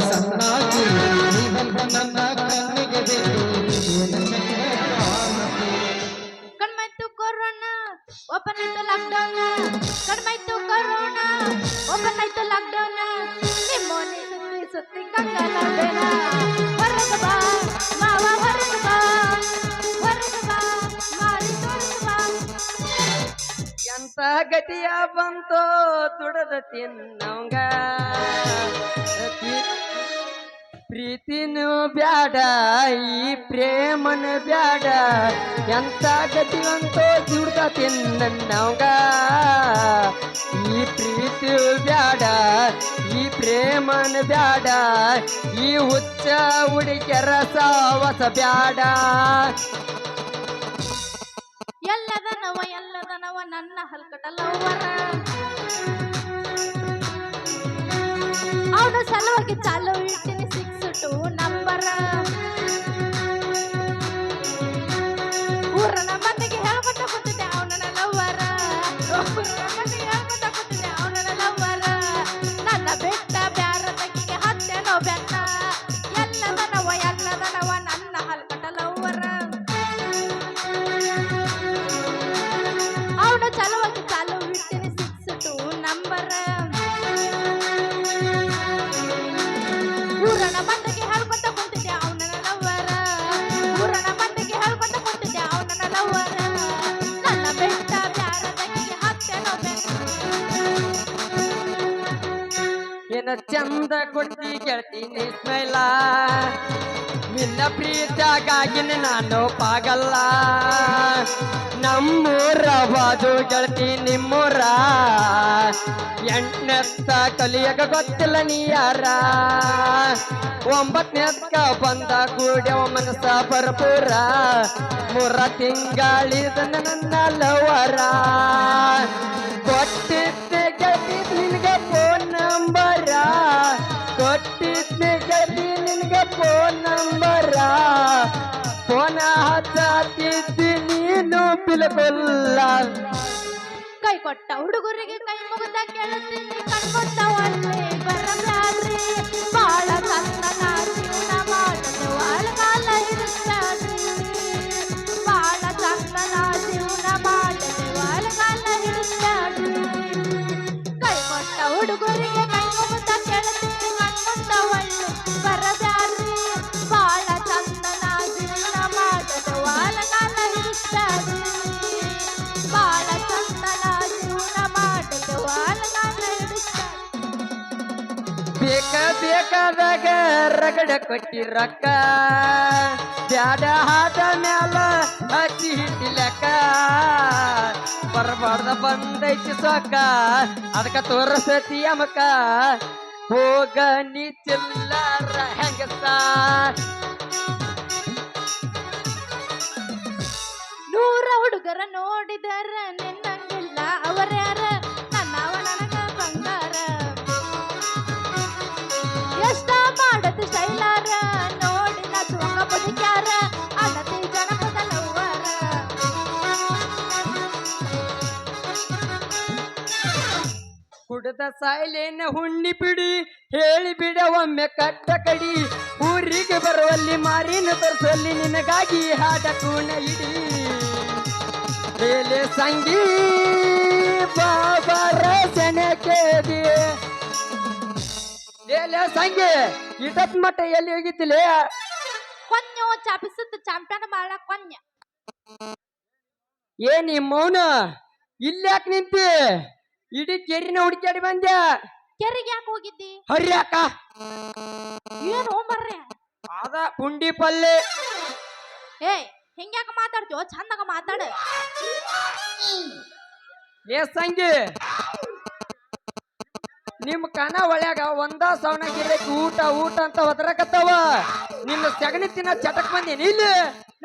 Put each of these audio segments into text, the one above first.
ಸಣ್ಣಾಗಿ ನನ್ನ ಕಣ್ಣಿಗೆ ಕಣ್ಮಾಯ್ತು corona open ಆಯ್ತು ಲಾಕ್ಡೌನ್ ಕಣ್ಮಾಯ್ತು ಕೊರೋನಾ ಓಪನ್ ಆಯ್ತು ಲಾಕ್ಡೌನ್ ನಿಮ್ಮನೆ ಸುತ್ತಿ ಸುತ್ತಿ ಕಂಗಾಲ ಬೇಡ ಹೊರಗೆ ಬಾ ಮಾವ ಹೊರಗೆ ಬಾ ಮಾರಿ ತೋರಿಸು ಬಾ ಎಂತ ಗತಿಯ ಬಂತೋ ದುಡದ ತಿನ್ನವಂಗ ಪ್ರೀತಿನೂ ಬ್ಯಾಡ ಈ ಪ್ರೇಮನ ಬ್ಯಾಡ ಎಂತ ಗತಿ ಬಂತೋ ದುಡ್ದ ತಿನ್ನವಂಗ ಈ ಪ್ರೀತಿ ಬ್ಯಾಡ ಈ ಪ್ರೇಮನ ಬ್ಯಾಡ ಈ ಹುಚ್ಚ ಹುಡುಗಿಯರ ಸಾವಸ ಬ್ಯಾಡ ಎಲ್ಲದನವ ನನ್ನ ಹಲ್ಕಟಲ್ಲವರ ಅವನು ಸಲುವಾಗಿ ಚಾಲು ಇಡ್ತೀನಿ 6 ನಂಬರ್ ಊರನ ಮಂದಿಗೆ ಹೇಳ್ಕೊತ ಕೂತಿದ್ದೆ ಅವನ ಲವ್ವರ ಊರನ ಮಂದಿಗೆ ಹೇಳ್ಕೊತ ಕೂತಿದ್ದೆ ಅವನ ಲವ್ವರ ನನ್ನ ಬೆಟ್ಟ ಬ್ಯಾರ ತಕ್ಕಿಗೆ ಹತ್ತೇನೋ ಬೆಟ್ಟ ಎಲ್ಲದನವ ನನ್ನ ಹಲ್ಕಟಲ್ಲವರ ಅವನು ಚಲವಾಗಿ ಚಾಲು ಇಡ್ತೀನಿ 6 ನಂಬರ್ ಊರನ ಮಂದಿಗೆ ಹೇಳ್ಕೊತ ಕುಂತಿದ್ದೆ ಅವನ ಲವ್ವರ ಊರನ ಮಂದಿಗೆ ಹೇಳ್ಕೊತ ಕುಂತಿದ್ದೆ ಅವನ ಲವ್ವರ ನನ್ನ ಬೆಟ್ಟ ಬ್ಯಾರದಕ್ಕೆ ಹತ್ತೇನೋ ಏನ ಚಂದ ಕೊಡ್ತಿ ಗೆಳ್ತೀನಿ ಸ್ಮೈಲ ನಿನ್ನ ಪ್ರೀತಿಯಾಗಿನ ನಾನು ಪಾಗಲ್ಲ ನಮ್ಮೂರ ಬಾಜು ಗೆಳತಿ ನಿಮ್ಮೂರ ಎಂಟನೆತ್ತ ಕಲಿಯಕ ಗೊತ್ತಿಲ್ಲ ನೀ ಯಾರ 9ನೆತ್ತ ಬಂದ ಕೂಡ್ಯವ ಮನಸ್ಸ ಭರಪೂರ 3 ತಿಂಗಳಿದ ನನ್ನ ಲವರ ಕೊಟ್ಟಿದ್ದೆ ಗೆಳತಿ ನಿನಗೆ ಫೋನ್ ನಂಬರ ಕೊಟ್ಟಿದ್ದೆ ಗೆಳತಿ ನಿನಗೆ ಫೋನ್ ನಂಬರ ಫೋನ ಹಚ್ಚಾತಿದ್ದಿ ನೀನು ಬಿಲ್ಕುಲ್ಲ ಕೈ ಕೊಟ್ಟ ಹುಡುಗರಿಗೆ ಕೈ ಮುಗಿದ ಕೇಳುತ್ತೀನಿ ಕಣ್ಕೊಂಡ ಒಳ್ಳೆ ಬರಬ್ಯಾಡ್ರಿ ಬಾಳ ಚಂದನ ಜೀವನ ಮಾಡಲು ಅಳಗಾಲ ಹಿಡಿಸ್ಬ್ಯಾಡ್ರಿ ಬಾಳ ಚಂದನ ಜೀವನ ಮಾಡಲು ಅಳಗಾಲ ಹಿಡಿಸ್ಬ್ಯಾಡ್ರಿ ಕೈ ಕೊಟ್ಟ ಹುಡುಗರಿಗೆ ಕೈ ಮುಗಿದ ಕೇಳುತ್ತೀನಿ ಕಣ್ಕೊಂಡ ಒಳ್ಳೆ ಬರಬ್ಯಾಡ್ರಿ ಬಾಳ ಚಂದನ ಜೀವನ ಮಾಡಲು ಅಳಗಾಲ ಹಿಡಿಸ್ಬ್ಯಾಡ್ರಿ ಬಾಳ ಚಂದನ ಜೀವನ ಮಾಡಲು ಅಳಗಾಲ ಹಿಡಿಸ್ಬ್ಯಾಡ್ರಿ ಬೇಕಾದಾಗ ರಗಡ ಕೊಟ್ಟಿ ರೊಕ್ಕ ಬ್ಯಾಡ ಹಾದ ಮ್ಯಾಲ ಹಚ್ಚಿ ಹಿಟ್ಟಿಲಕ್ಕ ಬರಬಾರ್ದ ಬಂದೈತಿ ಸೊಕ್ಕ ಅದಕ್ಕ ತೋರಸತಿ ಅಮಕ ಹೋಗ ನೀ ಚಿಲ್ಲರ ಹೆಂಗಸ 100 ಹುಡುಗರ ನೋಡಿದರ ನಿನ್ನಂಗಿಲ್ಲ ಅವರ್ಯಾರ ನನ್ನವ ನನಗ ಬಂಗಾರ ಎಷ್ಟ ಮಾಡದು ಶೈಲಾರ ನೋಡಿ ನಸುವಂಗ ಬದುಕ್ಯಾರ ಅಣತಿ ಜನಪದ ಲವ್ವರ ಕುಡದ ಸಾಯ್ಲೇನ ಹುಣ್ಣಿ ಬಿಡಿ ಹೇಳಿ ಬಿಡ ಒಮ್ಮೆ ಕಟ್ಟ ಕಡಿ ಊರಿಗೆ ಬರುವಲ್ಲಿ ಮಾರಿನ ತೋರಿಸುವಲ್ಲಿ ನಿನಗಾಗಿ ಹಾಡ ಕೂಣ ಇಡಿ ಬೇಲೆ ಸಂಗೀ ಬಾಬರ ಸೆಣಕೇದಿ ಲೇಲೆ ಸಂಗಿ ಇಟತ್ ಮಟ್ಟ ಎಲ್ಲಿ ಹೋಗಿತ್ತಿಲೆ ಕೊಂഞ്ഞೋ ಚಾಪಿಸುತ್ತ ಚಾಂಪಿಯನ್ ಬಾಳ ಕೊಂഞ്ഞ ಏನಿ ಮೌನ ಇಲ್ಯಾಕ್ ನಿಂತಿ ಇಡೀ ಕೆರಿನ ಹುಡುಕ್ಯಾಡಿ ಬಂದ್ಯ ಕೆರೆಗೆ ಯಾಕೆ ಹೋಗಿದ್ದಿ ಹರ್ಯಾಕ ಏನು ಮರ್ರೆ ಅದ ಪುಂಡಿ ಪಲ್ಲೆ ಏಯ್ ಹಿಂಗ್ಯಾಕ ಮಾತಾಡ್ತೀವೋ ಚಂದಾಗ ಮಾತಾಡ ಏ ಸಂಗಿ ನಿಮ್ ಕಣ ಒಳ್ಯಾಗ ಒಂದ ಸವಣ ಗಿರಕ್ ಊಟ ಊಟ ಅಂತ ಒದರಕತ್ತವ ನಿನ್ನ ಸಗಣಿ ತಿನ್ನ ಚಟಕ್ ಬಂದೇನಿ ಇಲ್ಲಿ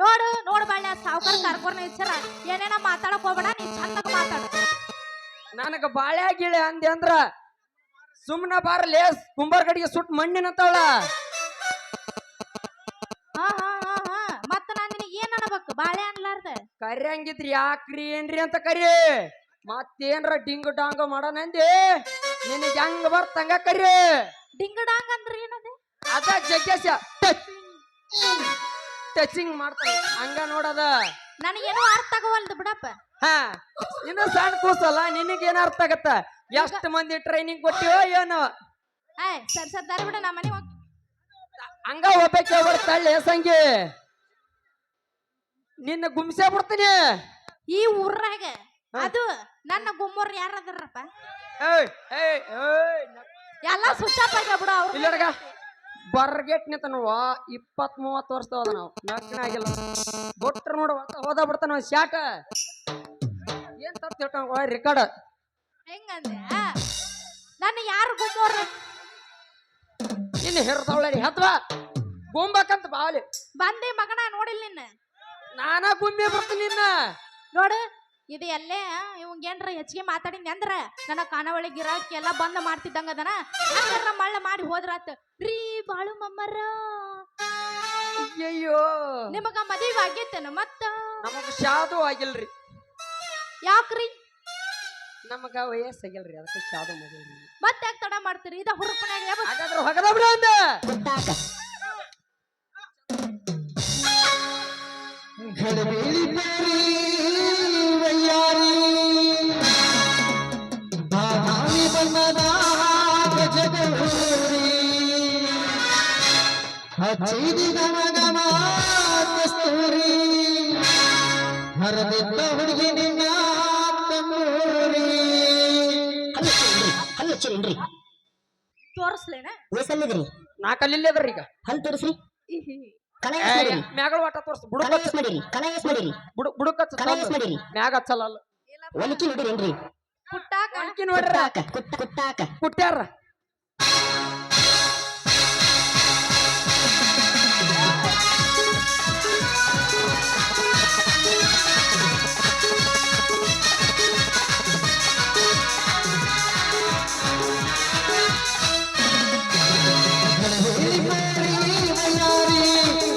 ನೋಡು ಬಾಳ್ಯ ಸಾವುಕಾರ ಕರ್ಕೊಂಡ್ ಇಚ್ಚಾರ ಏನೇನ ಮಾತಾಡಕ್ ಹೋಗ್ಬೇಡ ನೀ ಚಂದಾಗ ಮಾತಾಡ ನನಗ ಬಾಳ್ಯಾ ಗಿಳೆ ಅಂದೆ ಅಂದ್ರ ಸುಮ್ನ ಬಾರ್ಲೆ ಕುಂಬಾರ ಕಡೆಗೆ ಸುಟ್ ಮಣ್ಣಿನಂತವಳ ಮತ್ತ ನಾನು ನಿನಗೆ ಏನ್ ಅನ್ಬೇಕು ಬಾಳೆ ಅನ್ಲಾರ್ದ ಕರಿಯಂಗಿದ್ರಿ ಯಾಕ್ರಿ ಏನ್ರಿ ಅಂತ ಕರಿ ಮತ್ತೇನ್ರ ಡಿಂಗ್ ಡಾಂಗ್ ಮಾಡೋಣಂದಿ ನಿನಗೆ ಹೆಂಗ ಬರ್ತಂಗ ಕರಿ ಡಿಂಗ್ ಡಾಂಗ್ ಅಂದ್ರೆ ಏನದೆ ಅದ ಜಗ್ಗೇಶ ಟಚಿಂಗ್ ಮಾಡ್ತಾನೆ ಹಂಗ ನೋಡದ ನನಗೇನೋ ಅರ್ಥ ಆಗವಲ್ದು ಬಿಡಪ್ಪ. ಹಾ ಇನ್ನು ಸಣ್ಣ ಕೂಸಲ್ಲ ನಿನಗೇನ ಅರ್ಥ ಆಗತ್ತ ಎಷ್ಟ್ ಮಂದಿ ಟ್ರೈನಿಂಗ್ ಕೊಟ್ಟಿವೋ ಏನೋ ಸರ್ ದಾರಿ ಬಿಡ ನಾ ಮನೆ ಹೋಗ್ ಹಂಗ ಹೋಗ್ಬೇಕೆ ಬರ್ತಾಳೆ ಸಂಗಿ ನಿನ್ನ ಗುಮ್ಸೆ ಬಿಡ್ತೀನಿ ಈ ಊರಾಗ ಅದು ನನ್ನ ಗುಮ್ಮೋರ್ ಯಾರ ಅದಾರಪ್ಪ ಏಯ್ ಏಯ್ ಏಯ್ ಎಲ್ಲ ಸ್ವಿಚ್ ಆಫ್ ಆಗ್ಯಾವ ಬಿಡು ಅವ್ರು ಇಲ್ಲಡ್ಗ ಬರ್ಗೆಟ್ ನಿಂತನವ 20-30 ವರ್ಷ ಹೋದ ನಾವು ನಗ್ನ ಆಗಿಲ್ಲ ಬೊಟ್ರ ನೋಡ ಹೋದ ಬಿಡ್ತಾನ ಶಾಟ ಏನ್ ತಪ್ಪ ತಿಳ್ಕೊಂಡ ರೆಕಾರ್ಡ್ ಹೆಂಗಂದ್ರೆ ನನ್ನ ಯಾರು ಗುಮ್ಮೋರ್ ಇನ್ನು ಹೆರ್ತಾವಳಿ ಹತ್ವಾ ಗುಂಬಕಂತ ಬಾವಲಿ ಬಂದೆ ಮಗನ ನೋಡಿಲ್ಲ ನಿನ್ನ ನಾನಾ ಗುಮ್ಮೆ ಬರ್ತೀನಿ ನಿನ್ನ ನೋಡು ಇದು ಎಲ್ಲೇ ಇವಂಗೇನ್ರ ಹೆಚ್ಚಿಗೆ ಮಾತಾಡಿದ್ನಿ ಅಂದ್ರ ನನ್ನ ಕಾನಾವಳಿ ಗಿರಾಕಿ ಎಲ್ಲ ಬಂದ್ ಮಾಡ್ತಿದ್ದಂಗ ಅದನ ಹಂಗಾರ ಮಳ್ಳ ಮಾಡಿ ಹೋದ್ರಾತ ರೀ ಬಾಳು ಮಮ್ಮರ ಅಯ್ಯೋ ನಿಮಗ ಮದುವೆ ಆಗೈತೇನ ಮತ್ತ ನಮಗ ಶಾದು ಆಗಿಲ್ರಿ ಯಾಕ್ರಿ ನಮಗ ವಯಸ್ಸಾಗಿಲ್ರಿ ಅದಕ್ಕೆ ಶಾದು ಮಾಡಿಲ್ರಿ ಮತ್ತೆ ಯಾಕೆ ತಡ ಮಾಡ್ತೀರಿ ಇದ ಹುರುಪನ್ಯಾಗ ಹಾಗಾದ್ರೆ ಹೊಗದ ಬಿಡು ಅಂದ ಗಡಬೇಡಿ ಬೇರಿ ವಯ್ಯಾರಿ ಬಾದಾಮಿ ಬಣ್ಣದ ಗಜಗೌರಿ ಹಚ್ಚಿದಿ ಗಮ ಗಮ ಕಸ್ತೂರಿ ಹರದಿದ್ದ ಹುಡುಗಿ ನಿನ್ನ ತಮ್ಮೂರಿ ಹಲ್ಲು ಹಚ್ಚಿರೇನ್ರಿ ತೋರಿಸ್ಲೇನ ವಯಸ್ಸಲ್ಲಿದ್ರಿ ನಾ ಕಲ್ಲಿಲ್ಲದ್ರಿ ಈಗ ಹಲ್ ತೋರಿಸ್ರಿ ಇಹಿ. ಕಲ ಎಸ್ ಮಾಡಿರಿ ಮ್ಯಾಗಳ ವಾಟ ತೋರ್ಸ್ ಕಲ ಬುಡಕ ಎಸ್ ಮಾಡಿರಿ ಕಲ ಎಸ್ ಮಾಡಿರಿ ಬುಡಕ ಕಲ ಎಸ್ ಮಾಡಿರಿ ಮ್ಯಾಗ ಹಚ್ಚಲ್ಲ ಒಲಕಿ ನೋಡಿರೇನ್ರಿ ಕುಟ್ಟಾಕ ಅಕ್ಕಿ ನೋಡ್ರ ಕುಟ್ಟಾಕ ಕುಟ್ಟ್ಯಾರ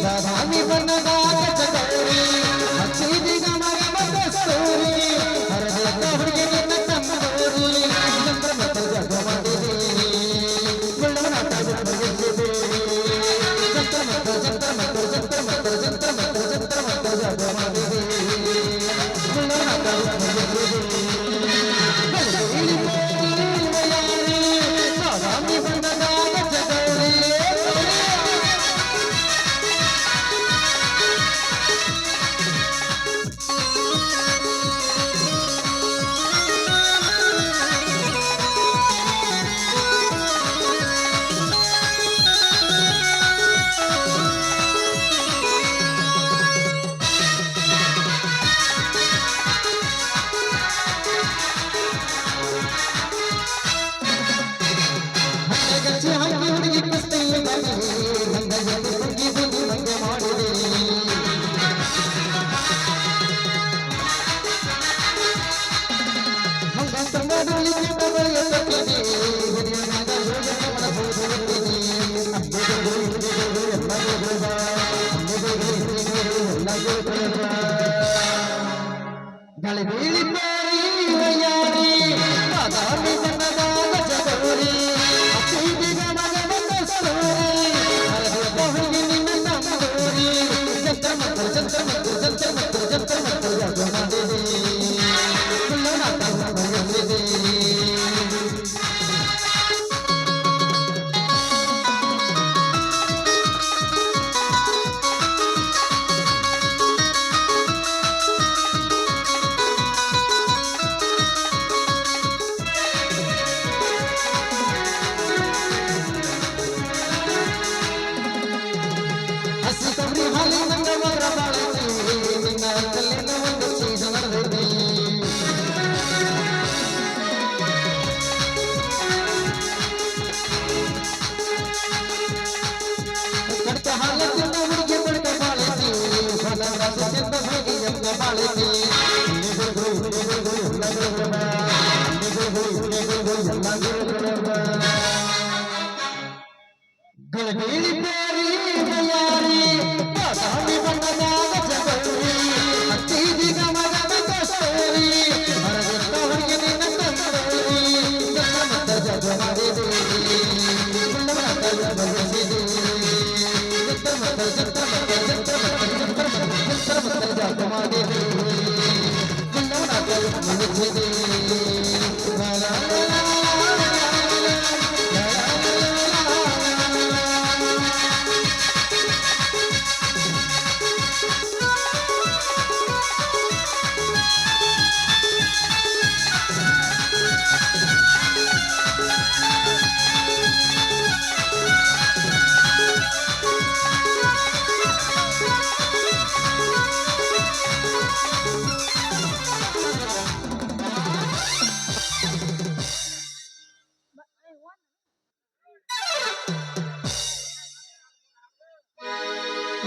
ಬಾದಾಮಿ ಬಣ್ಣದ ಗಜಗೌರಿ ಹಚ್ಚಿದಿ ಗಮ ಗಮ ಕಸ್ತೂರಿ ಹರದಿದ್ದ ಹುಡುಗಿ ನಿನ್ನ ತಮ್ಮೂರಿ ಚಂದ್ರ ಮತ್ತು ಜಗಮದಿರಿ ಗುಳ್ಳವನಾಟ ಜಗಮದಿರಿ ಜಂತ್ರ ಮತ್ತು ಜಗಮದಿರಿ ಗುಳ್ಳವನಾಟ ಬಾದಾಮಿ ಬಣ್ಣದ ಗಜಗೌರಿ ಗಚ್ಚಿ ಹಾಕಿ ಹುಡುಗಿ ಕಸ್ತೈಲಿ ಬನ್ನಿ ಗಂಧ ಜಲ್ದಿ ಹುಡುಗಿ ಬುದ್ಧಿ ಮಂಗೆ ಮಾಡಿದೆ ಹಂಗಂತ ಮಾಡಲಿಕ್ಕೆ ಮಗಳು ಎತ್ತಕ್ಕಿದೆ ಹಿರಿಯನಾಗ ಯೋಜನೆ ಮಾಡಬಹುದು ಗಾಳಿ ಬೀಳಿದ್ದಾರೆ ವಯ್ಯಾರಿ ಬಾದಾಮಿ ಬಣ್ಣದ ಗಜಗೌರಿ ಹಚ್ಚಿದಿ ಗಮ ಗಮ ಕಸ್ತೂರಿ ಹರದಿದ್ದ ಹುಡುಗಿ ನಿನ್ನ ತಮ್ಮೂರಿ ಜಂತ್ರ ಮತ್ತು ಜಗಮದಿರಿ ಗುಳ್ಳವನಾಟ ಜಗಮದಿರಿ ಹಸಿ ಕಬ್ರಿ ಹಾಲಿನಂಗ ಮರ ಬಾಳತಿ ನಿನ್ನ ಕಲ್ಲಿನ ಒಂದು ಚೀಸ ನಡೆದೈತಿ ಕಡ್ತ ಹಾಲ ತಿಂದ ಹುಡುಗಿ ಬಡ್ಕ ಬಾಳತಿ ಹೊಲ ರಸ ತಿಂದ ಹುಡುಗಿ ಎಂದ ಬಾಳತಿ ಗಳಬೇಡಿ ಬೇರಿ ಬಯ್ಯಾರಿ ಬಾದಾಮಿ ಬಣ್ಣದ ಗಜಗೌರಿ ಹಚ್ಚಿದಿ ಗಮ ಗಮ ಕಸ್ತೂರಿ ಹರದಿದ್ದ ಹುಡುಗಿ ನಿನ್ನ ತಮ್ಮೂರಿ ಜಗಮದಿರಿ ಗುಳ್ಳವನಾಟ ಜಗಮದಿರಿ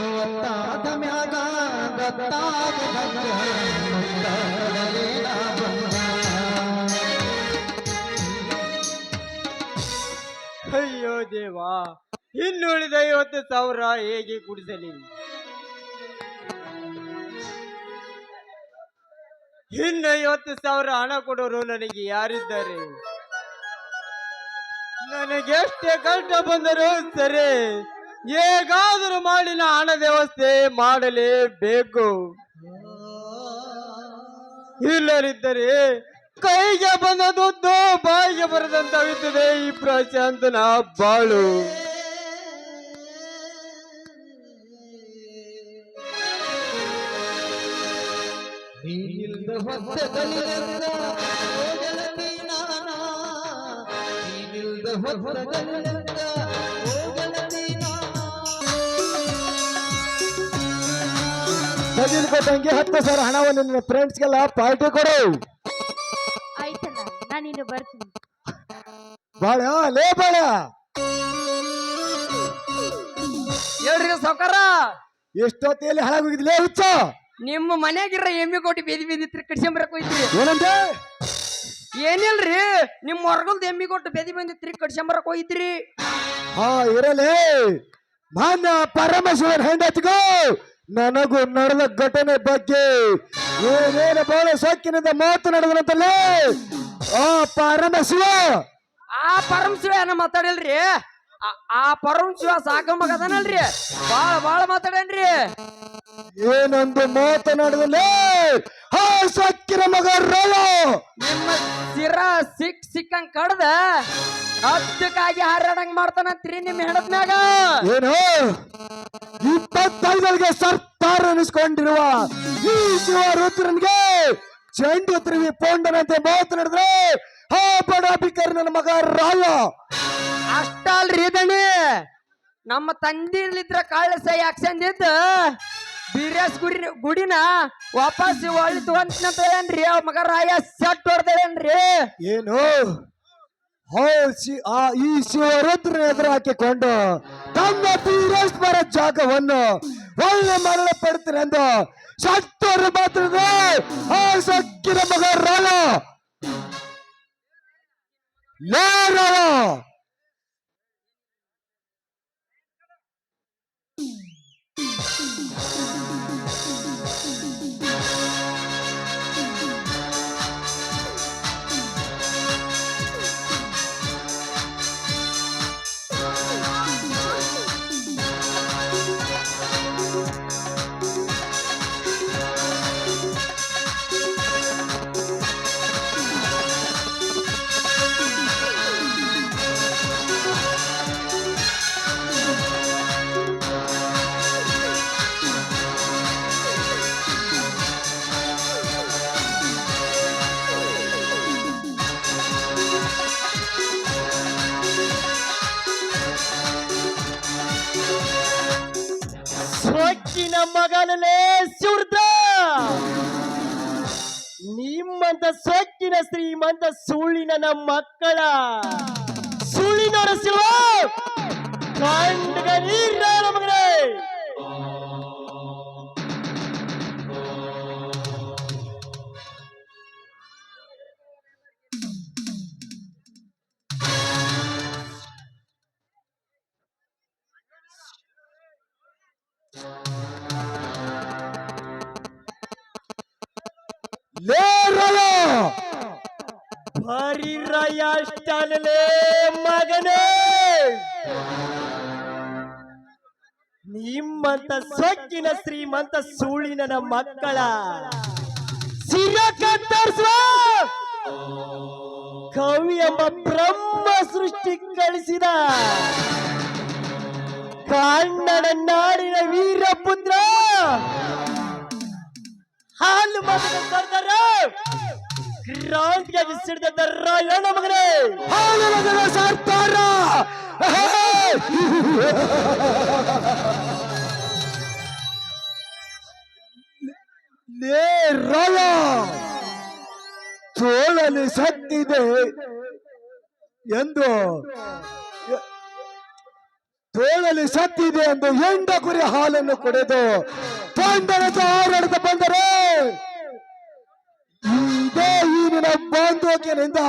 ಒತ್ತಾದ ಮ್ಯಾಗ ಗೊತ್ತಾಗದಂಗ ಮುಂದಾಡಲೇನ ಬಂದ. ಅಯ್ಯೋ ದೇವಾ, ಇನ್ನುಳಿದ 50,000 ಹೇಗೆ ಕುಡಿಸಲಿ? ಇನ್ನು 50,000 ಹಣ ಕೊಡೋರು ನನಗೆ ಯಾರಿದ್ದಾರೆ? ನನಗೆಷ್ಟೇ ಕಷ್ಟ ಬಂದರೂ ಸರಿ, ಹೇಗಾದರೂ ಮಾಡಿ ನಾ ಹಣದ ವ್ಯವಸ್ಥೆ ಮಾಡಲೇಬೇಕು. ಇಲ್ಲದಿದ್ದರೆ ಕೈಗೆ ಬಂದ ದುಡ್ಡು ಬಾಯಿಗೆ ಬರದಂತಾಗುತ್ತದೆ ಈ ಪ್ರಶಾಂತನ ಬಾಳು. ನೀನಿಲ್ದ ಹೊತ್ತಗಲಿರಂಗ ಹೋಗಲನಿ ನಾನ, ನೀನಿಲ್ದ ಹೊತ್ತಗಲಿರಂಗ ಹೋಗಲನಿ ನಾನ. ಕೊಟ್ಟಂಗೆ 10,000 ಹಣವನ್ನು ನಿನ್ನ ಫ್ರೆಂಡ್ಸ್ಗೆಲ್ಲ ಪಾರ್ಟಿ ಕೊಡು. ಆಯ್ತಲ್ಲ, ನಾನಿನ್ನು ಬರ್ತೀನಿ. ಬಾಳ ಲೇ ಬಾಳ, ಹೇಳ್ರಿ ಸಾವ್ಕಾರ, ಎಷ್ಟೊತ್ತೇಲಿ ಹಾಳಾಗೋಗಿದ್ಲೇ ಹುಚ್ಚ? ನಿಮ್ಮ ಮನ್ಯಾಗಿರ ಎಮ್ಮಿ ಕೊಟ್ಟು ಬೇದಿ ಬೇದಿ ಕಡ್ಸ್ಕೊಂಬರಕ್ ಹೋಯ್ತ್ರಿ. ಏನಂತೆ? ಏನಿಲ್ರಿ, ನಿಮ್ ಹೊರಗಲ್ದ ಎಮ್ಮಿ ಕೊಟ್ಟು ಬೇದಿ ಬಂದಿ ಕಡ್ಸ್ಕೊಂಬರಕ್ ಹೋಯ್ತ್ರಿ. ಹಾ ಇರಲೇ, ಮಾನ್ಯ ಪರಮೇಶ್ವರನ್ ಹೆಂಡತಿಗೂ ನನಗೂ ನಡೆದ ಘಟನೆ ಬಗ್ಗೆ ಏನೇನು ಬಹಳ ಸೊಕ್ಕಿನಿಂದ ಮಾತನಾಡಿದ್ರಂತಲ್ಲೇ ಆ ಪರಮೇಶ್ವರ. ಆ ಪರಮಶಿವ ಏನ ಮಾತಾಡಿಲ್ರಿ, ಆ ಪರಮಶಿವ ಸಾಕ ಮಗದನಲ್ರಿ, ಬಾಳ ಮಾತಾಡನ್ರಿ. ಏನೊಂದು ಮಾತನಾಡಿದಲ್ಲೇ ಆ ಸೊಕ್ಕಿನ ಮಗ ರಾಯ ನಿಮ್ಮ ಸಿರ ಸಿಕ್ಕಂಗ್ ಕಡ್ದ ಹತ್ತಕ್ಕಾಗಿ ಹಾರಾಡಂಗ್ ಮಾಡ್ತಾನಂತ್ರಿ ನಿಮ್ ಹೆಣದ ಮ್ಯಾಗ. ಏನು 25ಗೆ ಸರ್ದಾರ ಅನಿಸ್ಕೊಂಡಿರುವ ಈ ಶಿವ ರುದ್ರನ್ಗೆ ಚೆಂಡು ತಿರುವಿ ಪೋಂಡನಂತೆ ಮಾತನಾಡಿದ್ರೆ ಆ ಬಡ ಬಿಕರ್ ನನ್ನ ಮಗ ರಾಯ. ಅಷ್ಟಲ್ರಿ ದಣಿ, ನಮ್ಮ ತಂದಿರ್ಲಿದ್ರ ಕಾಳಸ ಯಾಕ್ಸಂದಿದ್ದ ಬೀರೇಸ್ ಗುಡಿನ ವಾಪಸ್ ಒಳ್ಳಿ ತಗೊಂತಂತ ಹೇಳನ್ರಿ. ಅವ್ ಮಗ ರಾಯ ಸಟ್ ಹೊಡ್ದೇನ್ರಿ. ಏನು ಈ ಶಿವರುದ್ರನ ಎದುರು ಹಾಕಿಕೊಂಡು ತಮ್ಮ ತೀರೇಶ್ವರ ಜಾಗವನ್ನು ಒಳ್ಳೆ ಮರಳ ಪಡ್ತೀರೆಂದು ಸತ್ತೋರು ಮಾತ್ರ ಆ ಸಕ್ಕಿನ ಮಗ ರಾಯ. ಲೇ ರಾಯ, ಸೊಕ್ಕಿನ ಮಗನಲ್ಲೇ ಶಿವೃದ್ಧ, ನಿಮ್ಮಂತ ಸೊಕ್ಕಿನ ಶ್ರೀಮಂತ ಸುಳ್ಳಿನ ನಮ್ಮ ಮಕ್ಕಳ ಸುಳ್ಳಿನವರ ಶಿವ ಕಂಡಗ ನೀರ ಮಗನೇ. ಲೇ ರಾಯ, ಭಾರಿ ರಾಯ ಅಷ್ಟೇ ಮಗನೇ. ನಿಮ್ಮಂತ ಸೊಕ್ಕಿನ ಶ್ರೀಮಂತ ಸುಳ್ಳಿನ ನಮ್ಮ ಮಕ್ಕಳ ಸಿರ ಕತ್ತರಿಸುವ ಕವಿ ಎಂಬ ಬ್ರಹ್ಮ ಸೃಷ್ಟಿ ಕಳಿಸಿದ ಕನ್ನಡ ನಾಡಿನ ವೀರಪುತ್ರ ಹಾಲು ಮಗನ ಸರ್ದಾರ ಕ್ರಾಂತಿಗಾಗಿ ಸಿಡಿದ ರಾಯಣ್ಣ ಮಗನೇ. ಹಾಲು ಮಗನ ಸರ್ದಾರ. ಲೇ ರಾಯ, ತೋಳಲಿ ಸತ್ತಿದೆ ಎಂದು ತೋಳಲ್ಲಿ ಶಕ್ತಿ ಇದೆ ಎಂದು ಹೆಂಡ ಕುರಿ ಹಾಲನ್ನು ಕುಡಿದು ಪೊಂಡನಂತೆ ಹಾರಾಡುತ್ತ ಬಂದರೆ ಇದೇ ಈ ನಿನ್ನ ಬಾಂಧೋಕ್ಯನಿಂದ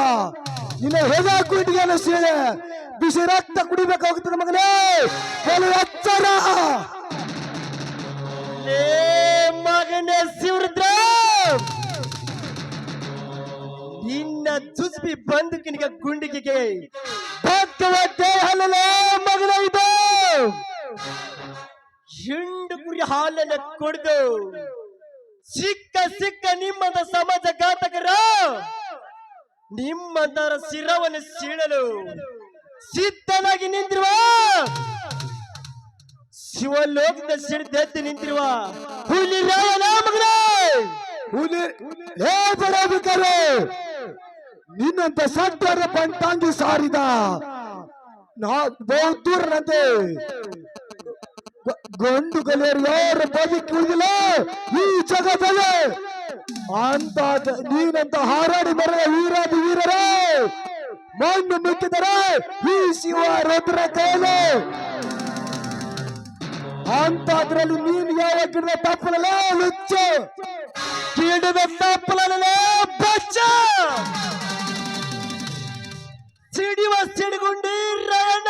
ನಿನ್ನ ಹೆದ ಕುಟಿಗೆಯನ್ನು ಸೀಳೆ ಬಿಸಿ ರಕ್ತ ಕುಡಿಬೇಕಾಗುತ್ತದೆ ಮಗನೇ. ಕೆಲವು ಎಚ್ಚರ ಲೇ ಮಗನೇ ಶಿವರುದ್ರ, ನಿನ್ನ ಜುಸ್ಬಿ ಬಂದೂಕಿನಿಗೆ ಗುಂಡಿಗೆಗೆ ಭಕ್ತವದ್ದೇ ಹಲ್ಲಲೇ ಮಗನ ಇದು. ಹಿಂಡು ಕುರಿ ಹಾಲನ್ನು ಕುಡಿದು ಸಿಕ್ಕ ನಿಮ್ಮದ ಸಮಾಜ ಘಾತಕರ ನಿಮ್ಮದರ ಶಿರವನ್ನು ಸೀಳಲು ಸಿದ್ಧನಾಗಿ ನಿಂತಿರುವ ಶಿವಲೋಕದ ಸಿಡಿದೆದ್ದು ನಿಂತಿರುವ ಹುಲಿ ರಾಯನ ಮಗನೇ. ಹುಲಿ ಹೇ ಬಡಬೇಕಾರೆ ನಿನ್ನಂತ ಸಟ್ಟರ ಪಂಟಾಂಗಿ ಸಾರಿದ ಬಹುದೂರನಂತೆ ಗಂಡು ಗಲಿಯರು ಯಾರು ಬದುಕಿ ಉಳಿದಿಲ್ಲ ಈ ಜಗತ್ತಲ್ಲಿ. ಅಂತ ನೀನಂತ ಹಾರಾಡಿ ಬರುವ ವೀರಾದಿ ವೀರರೇ ಮಣ್ಣು ಮುಕ್ಕಿದರೆ ಈ ಶಿವ ರುದ್ರ ಕೈಲಿ. ಅಂತದ್ರಲ್ಲಿ ನೀನು ಯಾವ ಗಿಡದ ತಪ್ಪಲಲ್ಲ ಲುಚ್ಚ, ಗಿಡದ ತಪ್ಪಲಲ್ಲ ಬಚ್ಚ, ಸಿಡಿವ ಸಿಡಿಗುಂಡಿ ರಾಯಣ್ಣ.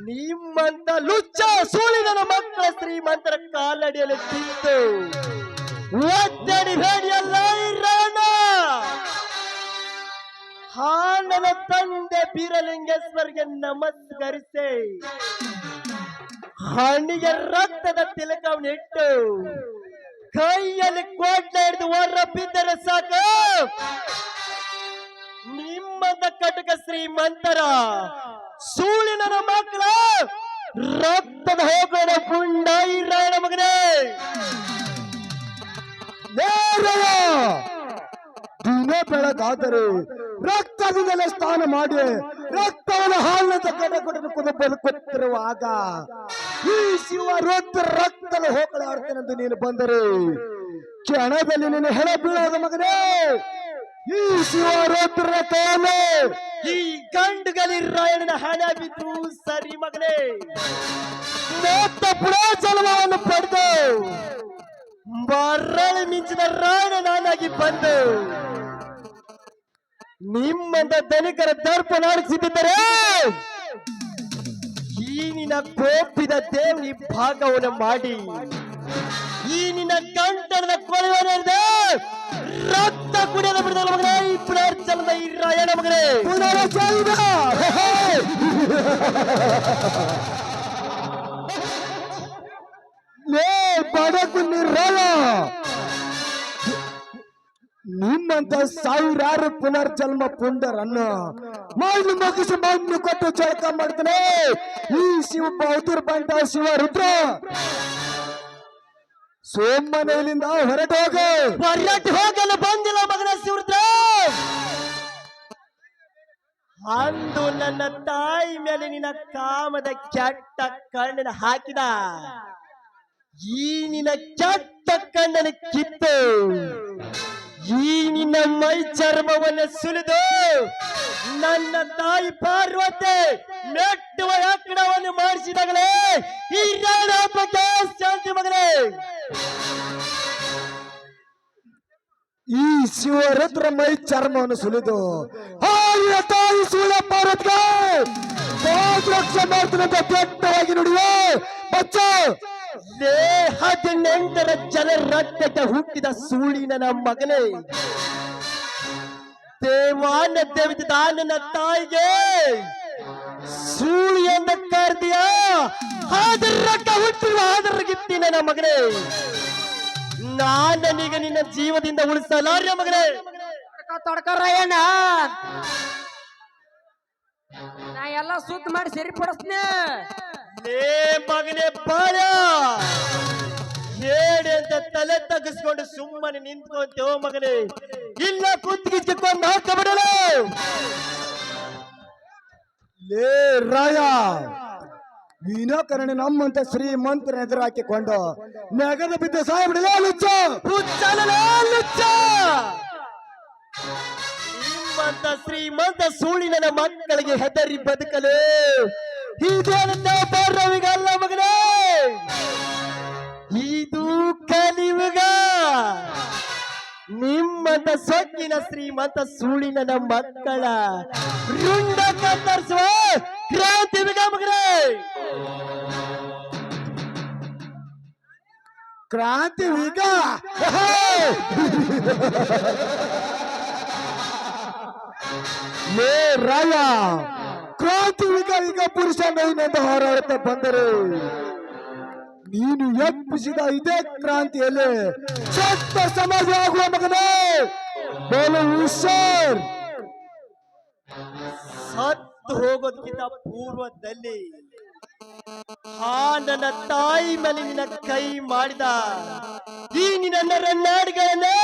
ನಿಮ್ಮಂತ ಲುಚ್ಚ ಸೂಳಿನ ಮಕ್ಕಳ ಶ್ರೀಮಂತರ ಕಾಲಡಿಯಲ್ಲಿ ತಿಂತು ಒತ್ತಡಿ ಬೇಡಿಯಲ್ಲ ರಾಯಣ್ಣ. ನನ್ನ ತಂದೆ ಬೀರಲಿಂಗೇಶ್ವರಿಗೆ ನಮಸ್ಕರಿಸಿ ಹಣ್ಣಿಗೆ ರಕ್ತದ ತಿಲಕವನ್ನು ಇಟ್ಟು ಕೈಯಲ್ಲಿ ಕೋಟ್ಲೆ ಹಿಡಿದು ಹೊರ ಬಿದ್ದರೆ ಸಾಕು ನಿಮ್ಮದ ಕಟಕ ಶ್ರೀಮಂತರ ಸೂಳಿನ ಮಕ್ಕಳ ರಕ್ತದ ಹೋಗೋಣ ಪುಂಡಾಯಿ ರಾಯಣ ಮಗನೇ. ದಿನ ಬೆಳಗಾದರೆ ರಕ್ತದಿಂದಲೇ ಸ್ನಾನ ಮಾಡಿ ರಕ್ತವನ್ನು ಹಾಲಿನ ಕಡಕೊಡಲು ಬದುಕುತ್ತಿರುವಾಗ ಈ ಶಿವ ರುದ್ರ ರಕ್ತದ ಹೋಕಳ ಆಡ್ತೇನೆಂದು ನೀನು ಬಂದರೆ ಕ್ಷಣದಲ್ಲಿ ನೀನು ಹೆಣ ಬೀಳೋದ ಮಗನೇ. ಈ ಶಿವ ರುದ್ರ ಕಾಲೆ ಈ ಗಂಡುಗಲಿ ರಾಯಣನ ಹಣ ಬಿದ್ದು ಸರಿ ಮಗನೇ. ಜನ್ಮವನ್ನು ಪಡೆದು ಮರಳಿ ಮಿಂಚಿದ ರಾಯಣ ನಾನಾಗಿ ಬಂದು ನಿಮ್ಮಂತ ಧನಿಕರ ದರ್ಪ ನಡೆಸಿದ್ದರೆ ಈ ನಿನ್ನ ಕೋಪಿದ ದೇವನಿ ಭಾಗವನ್ನು ಮಾಡಿ ಈ ನಿನ್ನ ಕಂಠದ ಕೊಲೆಯದ ರಕ್ತ ಕುಡಿಯದ ಬಿಡದಲ್ಲ ಮಗನೇ. ಈ ಪುನರ್ಜನ್ಮದ ಈ ರಾಯಣ ಮಗನೇ ಬಡಕು ನಿರ್ರಾಳ ನಿಮ್ಮಂತ ಸಾವಿರಾರು ಪುನರ್ಜನ್ಮ ಪುಂಡರನ್ನು ಮಣ್ಣು ಮುಗಿಸಿ ಮಣ್ಣು ಕೊಟ್ಟು ಜಳಕ ಮಾಡ್ತಾನೆ ಈ ಶಿವ ಬೌದ್ಧರ ಬಂಟ ಶಿವ ರುದ್ರ. ಸೋಮನೆಯಲ್ಲಿಂದ ಹೊರಟು ಹೋಗಲು ಬಂದಿಲ್ಲ ಮಗನ ಶಿವರುದ್ರ. ಅಂದು ನನ್ನ ತಾಯಿ ಮೇಲೆ ನಿನ್ನ ಕಾಮದ ಕೆಟ್ಟ ಕಣ್ಣನ್ನು ಹಾಕಿದ ಈ ನಿನ್ನ ಕೆಟ್ಟ ಕಣ್ಣನ್ನು ಕಿತ್ತು ಈ ನಿನ್ನ ಮೈ ಚರ್ಮವನ್ನು ಸುಲಿದು ನನ್ನ ತಾಯಿ ಪಾರ್ವತಿ ಮೆಟ್ಟುವ ಆಕಡವನ್ನು ಮಾಡಿಸಿದಾಗಲೇ ಈ ರಾಣಾಪಕ್ಕೆ ಶಾಂತಿ ಮಗನೇ. ಈ ಶಿವರುದ್ರ ಮೈ ಚರ್ಮವನ್ನು ಸುಲಿದು ಆಯ ತಾಯಿ ಸುಳ ಪಾರ್ವತಿಗೆ ರಕ್ಷೆ ಮಾಡ್ತಾನಂತ ಕೆಟ್ಟವಾಗಿ ನುಡಿಯೋ ಬಚ್ಚ. 18 ಜನ ರಕ್ತಕ್ಕೆ ಹುಟ್ಟಿದ ಸೂಳಿನ ನಮ್ಮ ಮಗನೇ. ದೇವಾನ ದೇವಿತ ನನ್ನ ತಾಯಿಗೆ ಸೂಳಿ ಎಂದ ಕರ್ದಿಯ ಆದ್ರ ರಕ್ತ ಹುಟ್ಟಿರುವ ಆದರಗಿತ್ತಿ ನನ್ನ ಮಗನೇ. ನಾನೀಗ ನಿನ್ನ ಜೀವದಿಂದ ಉಳಿಸಲಾರ್ಯ ಮಗನೇ. ತೊಡ್ಕರಾಯಣ್ಣ ನಾ ಎಲ್ಲ ಸುತ್ತ ಮಾಡಿ ಸರಿಪಡಿಸ್ನೆ. ಲೇ ಮಗನೇ ಬಾಳ ಹೇಳಿ ಅಂತ ತಲೆ ತಗ್ಗಿಸ್ಕೊಂಡು ಸುಮ್ಮನೆ ನಿಂತ್ಕೊಂತೇವ ಮಗನೇ. ಇಲ್ಲ ಕುತ್ತಿಗೆಚ್ಚಿಕೊಂಡು ಹಾಕಬಿಡಲ. ಲೇ ರಾಯ ವಿನಾಕಾರಣ ನಮ್ಮಂತ ಶ್ರೀಮಂತರ ಎದುರು ಹಾಕಿಕೊಂಡು ನೆಗದ ಬಿದ್ದ ಸಾಯ್ಬಿಡಲೇ ಲುಚ್ಚ. ಹುಚ್ಚಲಲೇ ಲುಚ್ಚ. ನಿಮ್ಮ ನಿಮ್ಮಂತ ಶ್ರೀಮಂತ ಸೂಳಿನ ಮಕ್ಕಳಿಗೆ ಹೆದರಿ ಬದುಕಲು ಇದೇನಂತ ಬರವಿಗಲ್ಲ ಮಗನೇ, ಇದು ಕಲಿಯುಗ. ನಿಮ್ಮಂತ ಸೊಕ್ಕಿನ ಶ್ರೀಮಂತ ಸೂಳಿನ ಮಕ್ಕಳ ರುಂಡ ಕತ್ತರಿಸುವ ಕ್ರಾಂತಿ ಯುಗ ಮಗನೇ. ಕ್ರಾಂತಿ ಈಗ ಲೇ ರಾಯ, ಕ್ರಾಂತಿ ಈಗ ಪುರುಷ ನೈನಿಂದ ಹೋರಾಡುತ್ತಾ ಬಂದರು. ನೀನು ಎಬ್ಬಿಸಿದ ಇದೇ ಕ್ರಾಂತಿಯಲ್ಲಿ ಸತ್ತ ಸಮಾಜ ಆಗುವ ಮಗನೇ. ಬೋಲು ಹುಷಾರ್. ಸತ್ತು ಹೋಗೋದಕ್ಕಿಂತ ಪೂರ್ವದಲ್ಲಿ ನನ್ನ ತಾಯಿ ಮೇಲೆ ನಿನ್ನ ಕೈ ಮಾಡಿದ ಈ ನಿನ್ನ ನರನಾಡುಗಳನ್ನು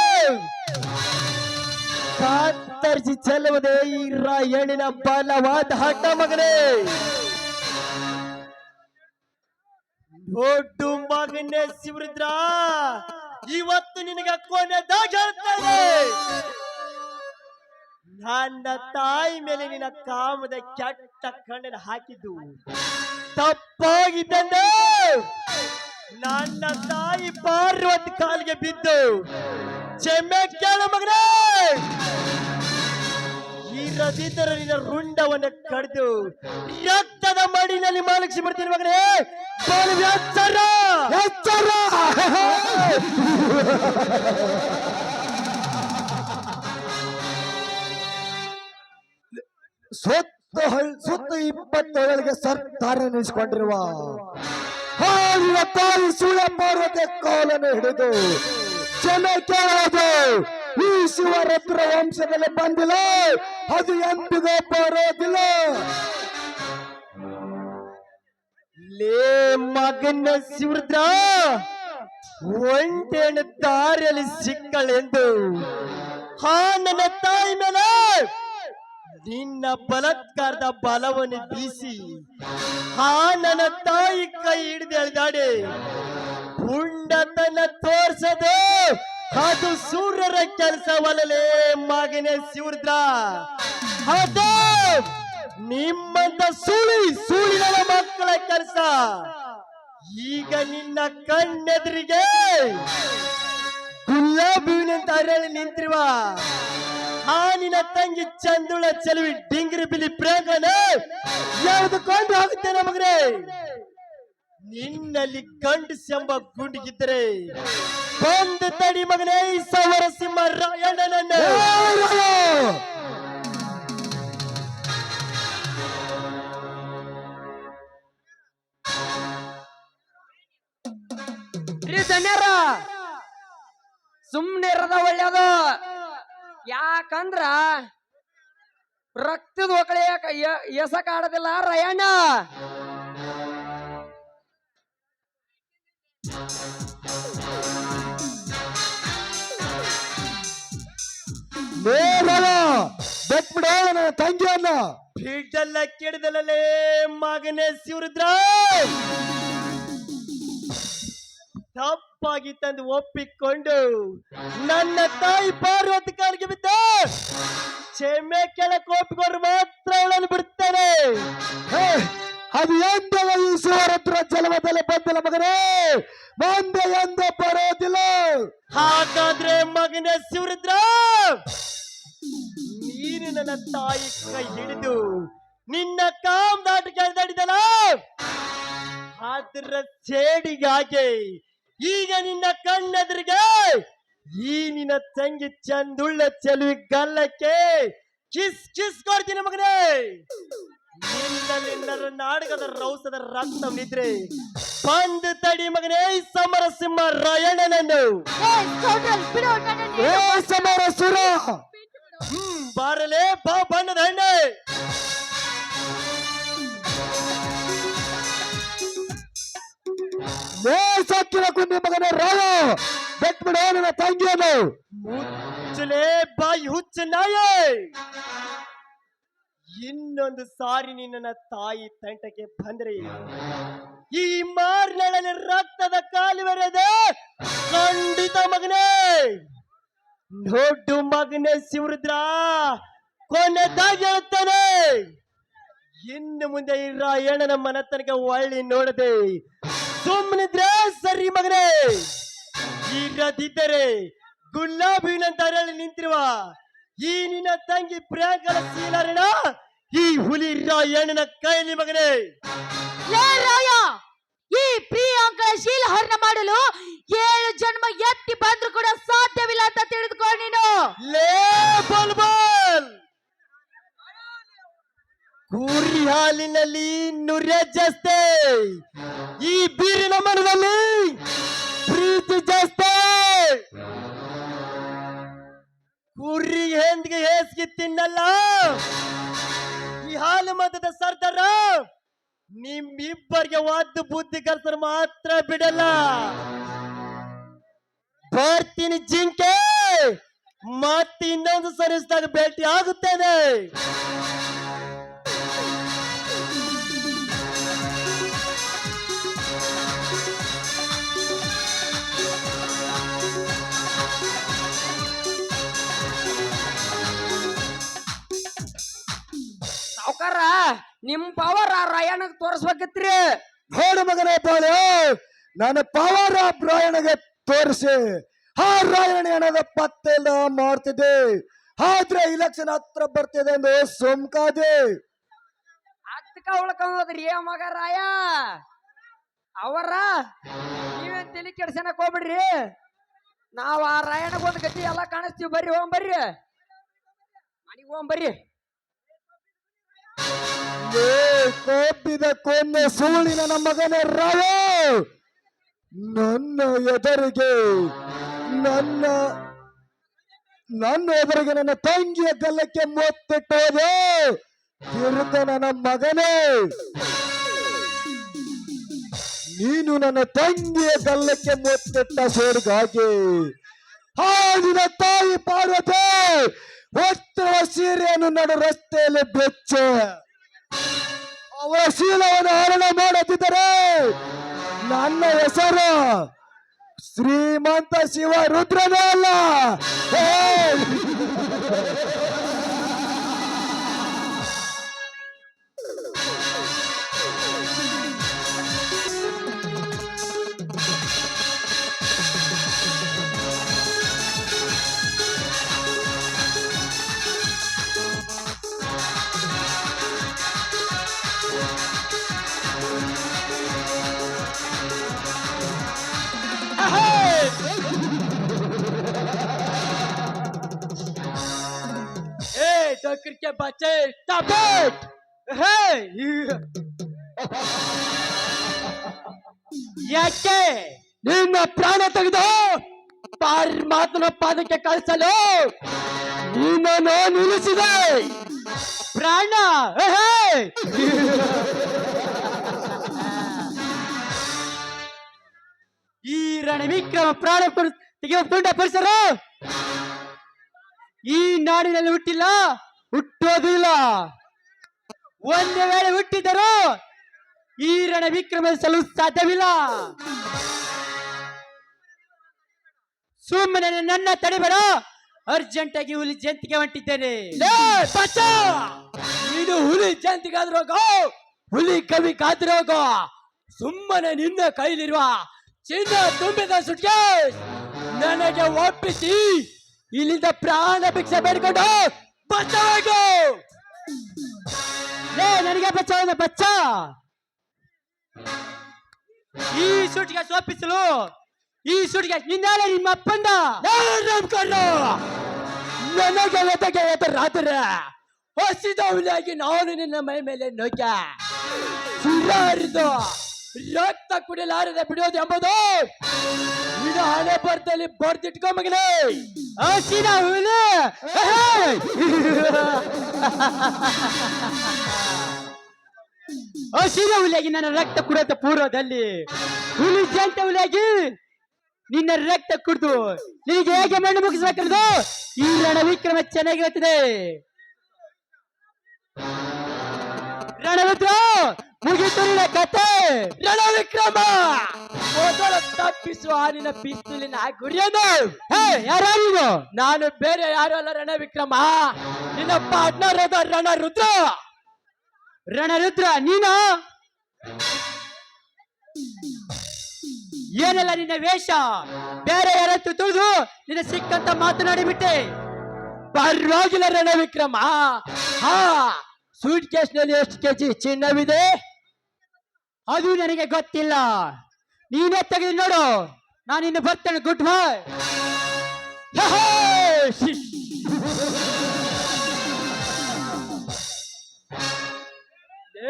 ಕತ್ತರಿಸಿ ಚೆಲ್ಲುವುದೇ ಈ ರಾಯಣ್ಣಿನ ಬಲವಾದ ಹಠ ಮಗನೇ. ದೊಡ್ಡ ಮಗನೇ ಶಿವರುದ್ರ, ಇವತ್ತು ನಿನಗೆ ಕೊನೆದಾಗ ಹೇಳ್ತೇನೆ. ನನ್ನ ತಾಯಿ ಮೇಲೆ ನಿನ್ನ ಕಾಮದ ಕೆಟ್ಟ ಕಣ್ಣನ್ನು ಹಾಕಿದ್ದು ತಪ್ಪಾಗಿದ್ದಂದೆ ನನ್ನ ತಾಯಿ ಪಾರ್ವತಿ ಕಾಲಿಗೆ ಬಿದ್ದು ಕ್ಷಮೆ ಕೇಳು ಮಗನೇ. ಇರದಿದ್ದರೆ ನಿನ್ನ ರುಂಡವನ್ನು ಕಡಿದು ರಕ್ತದ ಮಡಿನಲ್ಲಿ ಮಲಗಿಸಿ ಬಿಡ್ತೀನಿ ಮಗನೇ. ಎಚ್ಚರ ಎಚ್ಚರ. ಸುತ್ತ 20 ಸರ್ಕಾರ ನಿಲ್ಲಿಸಿಕೊಂಡಿರುವ ಹಾವಿನ ತಾಯಿ ಸುಳ್ಳ ಪಾರ್ವತಿ ಕಾಲನ್ನು ಹಿಡಿದು ಕ್ಷಮೆ ಕೇಳೋದು ಈ ಶಿವರತ್ನ ವಂಶದಲ್ಲಿ ಬಂದಿಲ್ಲ, ಅದು ಎಂದಿಗೂ ಬರೋದಿಲ್ಲ. ಲೇ ಮಗನ ಶಿವರುದ್ರ, ಒಂಟೆಯನ್ನು ದಾರಿಯಲ್ಲಿ ಸಿಕ್ಕಳೆಂದು ನನ್ನ ತಾಯಿ ಮೇಲೆ ನಿನ್ನ ಬಲಾತ್ಕಾರದ ಬಲವನ್ನು ಬೀಸಿ ನನ್ನ ತಾಯಿ ಕೈ ಹಿಡಿದು ಎಳೆದಾಡಿ ಪುಂಡತನ ತೋರ್ಸದು ಅದು ಸೂರ್ಯರ ಕೆಲಸವಲ್ಲಲೇ ಮಗನೇ ಶಿವರುದ್ರ. ಅದು ನಿಮ್ಮಂತ ಸುಳಿನ ಮಕ್ಕಳ ಕೆಲಸ. ಈಗ ನಿನ್ನ ಕಣ್ಣೆದುರಿಗೆ ಗುಲಾಬಿನಂತ ಅರಳಿ ನಿಂತಿರುವ ನಿನ್ನ ತಂಗಿ ಚಂದುಳ ಚೆಲುವಿ ಡಿಂಗ್ರಿ ಬಿಲಿ ಪ್ರೇಮನ ಯಾವುದಕ್ಕೊಂಡು ಹೋಗುತ್ತೇನೆ ಮಗನೇ. ನಿನ್ನಲ್ಲಿ ಗಂಡಸೆಂಬ ಗುಂಡಿಗಿದ್ದರೆ ಬಂದು ತಡಿ ಮಗನೇ ಈ ಸವರ ಸಿಂಹ ರಾಯಣ್ಣನನ್ನು. ಧನ್ಯರ ಸುಮ್ನೆ ಇರದ ಒಳ್ಳೇದು. ಯಾಕಂದ್ರ ರಕ್ತದ ಒಕಳೆ ಎಸಕ್ ಆಡೋದಿಲ್ಲ ರಾಯಣ್ಣ. ಬೆಟ್ಬಿಡ ನನ್ನ ತಂಗಿಯನ್ನ. ಬಿಡ್ಡಲ್ಲ ಕೆಡದಲ್ಲೇ ಮಗನೇ ಶಿವರುದ್ರ, ತಪ್ಪಾಗಿ ತಂದು ಒಪ್ಪಿಕೊಂಡು ನನ್ನ ತಾಯಿ ಪಾರ್ವತಿ ಕಾಲಿಗೆ ಬಿದ್ದ ಕ್ಷಮೆ ಕೆಳಕ್ಕೆ ಒಪ್ಪಿಕೊಂಡು ಮಾತ್ರ ಅವಳನ್ನು ಬಿಡ್ತೇನೆ. ಅದು ಎಂದವ ಈ ಶಿವರತ್ರ ಜಲಮದಲ್ಲಿ ಬಂದಿಲ್ಲ ಮಗನೇ, ಮುಂದೆ ಎಂದ ಬರೋದಿಲ್ಲ. ಹಾಗಾದ್ರೆ ಮಗನೇ ಶಿವರುದ್ರ, ನೀನು ನನ್ನ ತಾಯಿ ಕೈ ಹಿಡಿದು ನಿನ್ನ ಕಾಮದಾಟ ಕೆಳದಾಡಿದಲ್ಲ, ಅದರ ಸೇಡಿಗಾಗಿ ಈಗ ನಿನ್ನ ಕಣ್ಣೆದುರಿಗೆ ಈ ನಿನ್ನ ತಂಗಿ ಚಂದುಳ್ಳ ಚೆಲುವಿ ಗಲ್ಲಕ್ಕೆ ಕಿಸ್ ಕಿಸ್ ಕೊಡ್ತೀನಿ ಮಗನೇ. ನಿನ್ನ ನಾಟಕದ ರೌಸದ ರಕ್ತ ನಿದ್ರೆ ಬಂದು ತಡಿ ಮಗನೇ ಈ ಸಮರ ಸಿಂಹ ರಾಯಣ್ಣನನ್ನು. ಸಮರ ಸುರ ಬಾರಲೇ ಬಾ ಬಣ್ಣದ ಹಣ್ಣೆ. ಸಾಕಿನ ಕುಂದಿ ಮಗನೇ ರಾಯ, ಬೆಟ್ಬಿಡ ನನ್ನ ತಂಗಿಯನ್ನು. ಮುಚ್ಚಲೇ ಬಾಯಿ ಹುಚ್ಚ ನಾಯ. ಇನ್ನೊಂದು ಸಾರಿ ನಿನ್ನ ತಾಯಿ ತಂಟಕ್ಕೆ ಬಂದ್ರೆ ಈ ಮಾರ್ನಳಲ್ಲಿ ರಕ್ತದ ಕಾಲುವೆರೆದೆ ಖಂಡಿತ ಮಗನೇ. ದೊಡ್ಡ ಮಗನೇ ಶಿವರುದ್ರ, ಕೊನೆದಾಗಿ ಹೇಳುತ್ತೇನೆ, ಇನ್ನು ಮುಂದೆ ಈ ರಾಯಣ್ಣನ ಮನತನಕ ಒಳ್ಳಿ ನೋಡದೆ ಸುಮ್ಮನಿದ್ರೆ ಸರಿ ಮಗನೇ. ಇರದಿದ್ದರೆ ಗುಲಾಬಿನಂತ ಅರಳಿ ನಿಂತಿರುವ ಈ ನಿನ್ನ ತಂಗಿ ಪ್ರಿಯಾಂಕಳ ಶೀಲರಣ ಈ ಹುಲಿ ರಾಯಣ್ಣನ ಕೈಲಿ ಮಗನೇ. ಲೇ ರಾಯ, ಈ ಪ್ರಿಯಾಂಕಳ ಶೀಲಹರಣ ಮಾಡಲು 7 ಜನ್ಮ ಎತ್ತಿ ಬಂದ್ರು ಕೂಡ ಸಾಧ್ಯವಿಲ್ಲ ಅಂತ ತಿಳಿದುಕೋ ನೀನು. ಲೇ ಬಲ್ಬಲ್, ಕುರಿ ಹಾಲಿನಲ್ಲಿ ನುರೆ ಜಾಸ್ತಿ, ಈ ಬೀರಿನ ಮನದಲ್ಲಿ ಪ್ರೀತಿ ಜಾಸ್ತಿ. ಕುರಿ ಹೆಂದಿಗೆ ಹೇಸಿಗೆ ತಿನ್ನಲ್ಲ ಈ ಹಾಲು ಮತದ ಸರ್ದಾರ ನಿಮ್ಮಿಬ್ಬರಿಗೆ ವಾದ್ದು ಬುದ್ಧಿ ಕಲ್ಸರ್ ಮಾತ್ರ ಬಿಡಲ್ಲ. ಬರ್ತೀನಿ ಜಿಂಕೆ, ಮತ್ತೆ ಇನ್ನೊಂದು ಸರಿಸಿದಾಗ ಭೇಟಿ ಆಗುತ್ತೇನೆ. ಸಾವ್ಕಾರ ನಿಮ್ ಪವರ್ ಆ ರಾಯಣ್ಣಗ್ ತೋರಿಸ್ಬೇಕಿತ್ರಿ. ನೋಡು ಮಗನೇ ಬಾಳೆ, ನನ್ನ ಪವರ್ ರಾಯಣಗೆ ತೋರಿಸಿ ಆ ರಾಯಣ ಏನದ ಪತ್ತೆ ಇಲ್ಲ ಮಾಡ್ತಿದ್ದೆ. ಆದ್ರೆ ಇಲೆಕ್ಷನ್ ಹತ್ರ ಬರ್ತಿದೆ ಎಂದು ಸುಮ್ಕಾದೆ. ಅದಕ್ಕ ಉಳ್ಕೊಂಡ್ರಿ ಮಗ ರಾಯ ಅವರ. ನೀವೇನ್ ತಲೆ ಕೆಡ್ಸನಕ್ ಹೋಗ್ಬಿಡ್ರಿ, ನಾವ್ ಆ ರಾಯಣ್ಣಗ್ ಒಂದ್ ಗತಿ ಎಲ್ಲ ಕಾಣಿಸ್ತೀವಿ. ಬರ್ರಿ ಹೋಗ್ಬರ್ರಿ, ಮನೆಗ್ ಹೋಗ್ಬರ್ರಿ. ಕೋಪಿದ ಕೊನ್ನೆ ಸೂಳಿನ ನಮ್ಮ ಮಗನೇ ರಾಯ, ನನ್ನ ಎದುರಿಗೆ ನನ್ನ ತಂಗಿಯ ಗಲ್ಲಕ್ಕೆ ಮೊತ್ತಿಟ್ಟೋದೆ ತಿರುತ ನನ್ನ ಮಗನೇ. ನೀನು ನನ್ನ ತಂಗಿಯ ಗಲ್ಲಕ್ಕೆ ಮೊತ್ತಿಟ್ಟ ಸೇರಿಗಾಗಿ ಆ ನಿನ್ನ ತಾಯಿ ಪಾರ್ವತಿ ಹೊತ್ತುವ ಸೀರೆಯನ್ನು ನಡು ರಸ್ತೆಯಲ್ಲಿ ಬೆಚ್ಚ ಅವರ ಶೀಲವನ್ನು ಹರಣ ಮಾಡುತ್ತಿದ್ದರೆ ನನ್ನ ಹೆಸರು ಶ್ರೀಮಂತ ಶಿವ ರುದ್ರನೇ ಅಲ್ಲ. Hey, don't cricket bache, stop it! Hey! ಯಾಕೆ ನಿನ್ನ ಪ್ರಾಣ ತೆಗೆದು ಪರಮಾತ್ಮನ ಪಾದಕ್ಕೆ ಕಳಿಸಲು ನಿನ್ನನ್ನು ನಿಲ್ಲಿಸಿದೆ ಪ್ರಾಣ. ಈ ರಣವಿಕ್ರಮ ಪ್ರಾಣ ತೆಗೆಯುವ ಪುಂಡ ಪರಿಸರ ಈ ನಾಡಿನಲ್ಲಿ ಹುಟ್ಟಿಲ್ಲ, ಹುಟ್ಟೋದಿಲ್ಲ. ಒಂದೇ ವೇಳೆ ಹುಟ್ಟಿದರೂ ಈ ರಣವಿಕ್ರಮಿಸಲು ಸಾಧ್ಯವಿಲ್ಲ. ಸುಮ್ಮನೆ ನನ್ನ ತಡೆಬೇಡ, ಅರ್ಜೆಂಟ್ ಆಗಿ ಹುಲಿ ಜಯಂತಿಗೆ ಹೊಂಟಿದ್ದೇನೆ. ನೀನು ಹುಲಿ ಜಯಂತಿಗಾದ್ರೋಗ, ಹುಲಿ ಕವಿ ಕಾದ್ರೋಗ. ಸುಮ್ಮನೆ ನಿನ್ನ ಕೈಲಿರುವ ಚಿನ್ನ ತುಂಬಿದ ಸುಟ್ಗೆ ನನಗೆ ಒಪ್ಪಿಸಿ ಇಲ್ಲಿಂದ ಪ್ರಾಣ ಭಿಕ್ಷೆ ಬೇಡಿಕೊಂಡು ಬಚ್ಚಬೇಕು. ನನಗೆ ಬಚ್ಚ ಬಚ್ಚ. ಈ ಸುಟ್ಗೆ ಒಪ್ಪಿಸಲು ಈ ಸುಟ್ಗೆ ನಿನ್ನಾಳೆ ನಿಮ್ಮ ಅಪ್ಪಂದ ನನಗೆ ಎದಗೆ ರಾತ್ರಿ ಹಸಿದ ಹುಲಿಯಾಗಿ ನಾನು ನಿನ್ನ ಮೈ ಮೇಲೆ ನೊಕ್ಕ ಸುರಾರಿದು ರಕ್ತ ಕುಡಿಲಾರದೆ ಬಿಡೋದು ಎಂಬುದು ಇದು ಹಣೆ ಬರದಲ್ಲಿ ಬರ್ದಿಟ್ಕೊ ಮಗನೇ. ಹಸಿದ ಹುಲಿ ಹಸಿದ ಹುಲಿಯಾಗಿ ನನ್ನ ರಕ್ತ ಕುಡಿದ ಪೂರ್ವದಲ್ಲಿ ಹುಲಿ ಜಂತ ಹುಲಿಯಾಗಿ ನಿನ್ನ ರಕ್ತ ಕುಡಿದು ನಿನಗೆ ಹೇಗೆ ಮಣ್ಣು ಮುಗಿಸ್ಬೇಕನ್ನೋದು ಈ ರಣವಿಕ್ರಮ ಚೆನ್ನಾಗಿ ಗೊತ್ತಿದೆ. ರಣವಿಕ್ರ ಮುಗಿತು ನಿನ್ನ ಕತೆ ರಣವಿಕ್ರಮ. ಮೊದಲ ತಪ್ಪಿಸುವ ನಿನ್ನ ಪಿಸ್ತೂಲಿನ ಗುರಿಯನ್ನು. ಹೇ, ಯಾರು? ನಾನು ಬೇರೆ ಯಾರು ಅಲ್ಲ ರಣವಿಕ್ರಮ, ನಿನ್ನ ಪಾರ್ಟ್ನರ್ ಆದ ರಣರುದ್ರ. ರಣರುದ್ರ ನೀನು? ಏನೆಲ್ಲ ನಿನ್ನ ವೇಷ? ಬೇರೆ ಯಾರತ್ತು ತುಳಿದು ನಿನ್ನ ಸಿಕ್ಕಂತ ಮಾತನಾಡಿಬಿಟ್ಟೆ. ಪರವಾಗಿಲ್ಲ ರಣವಿಕ್ರಮ. ಹಾ, ಸೂಟ್ ಕೇಸ್ನಲ್ಲಿ ಎಷ್ಟು ಕೆಜಿ ಚಿನ್ನವಿದೆ ಅದು ನನಗೆ ಗೊತ್ತಿಲ್ಲ. ನೀನೇ ತೆಗೆದು ನೋಡು, ನಾನು ಇನ್ನು ಬರ್ತೇನೆ. ಗುಡ್ ಬಾಯ್.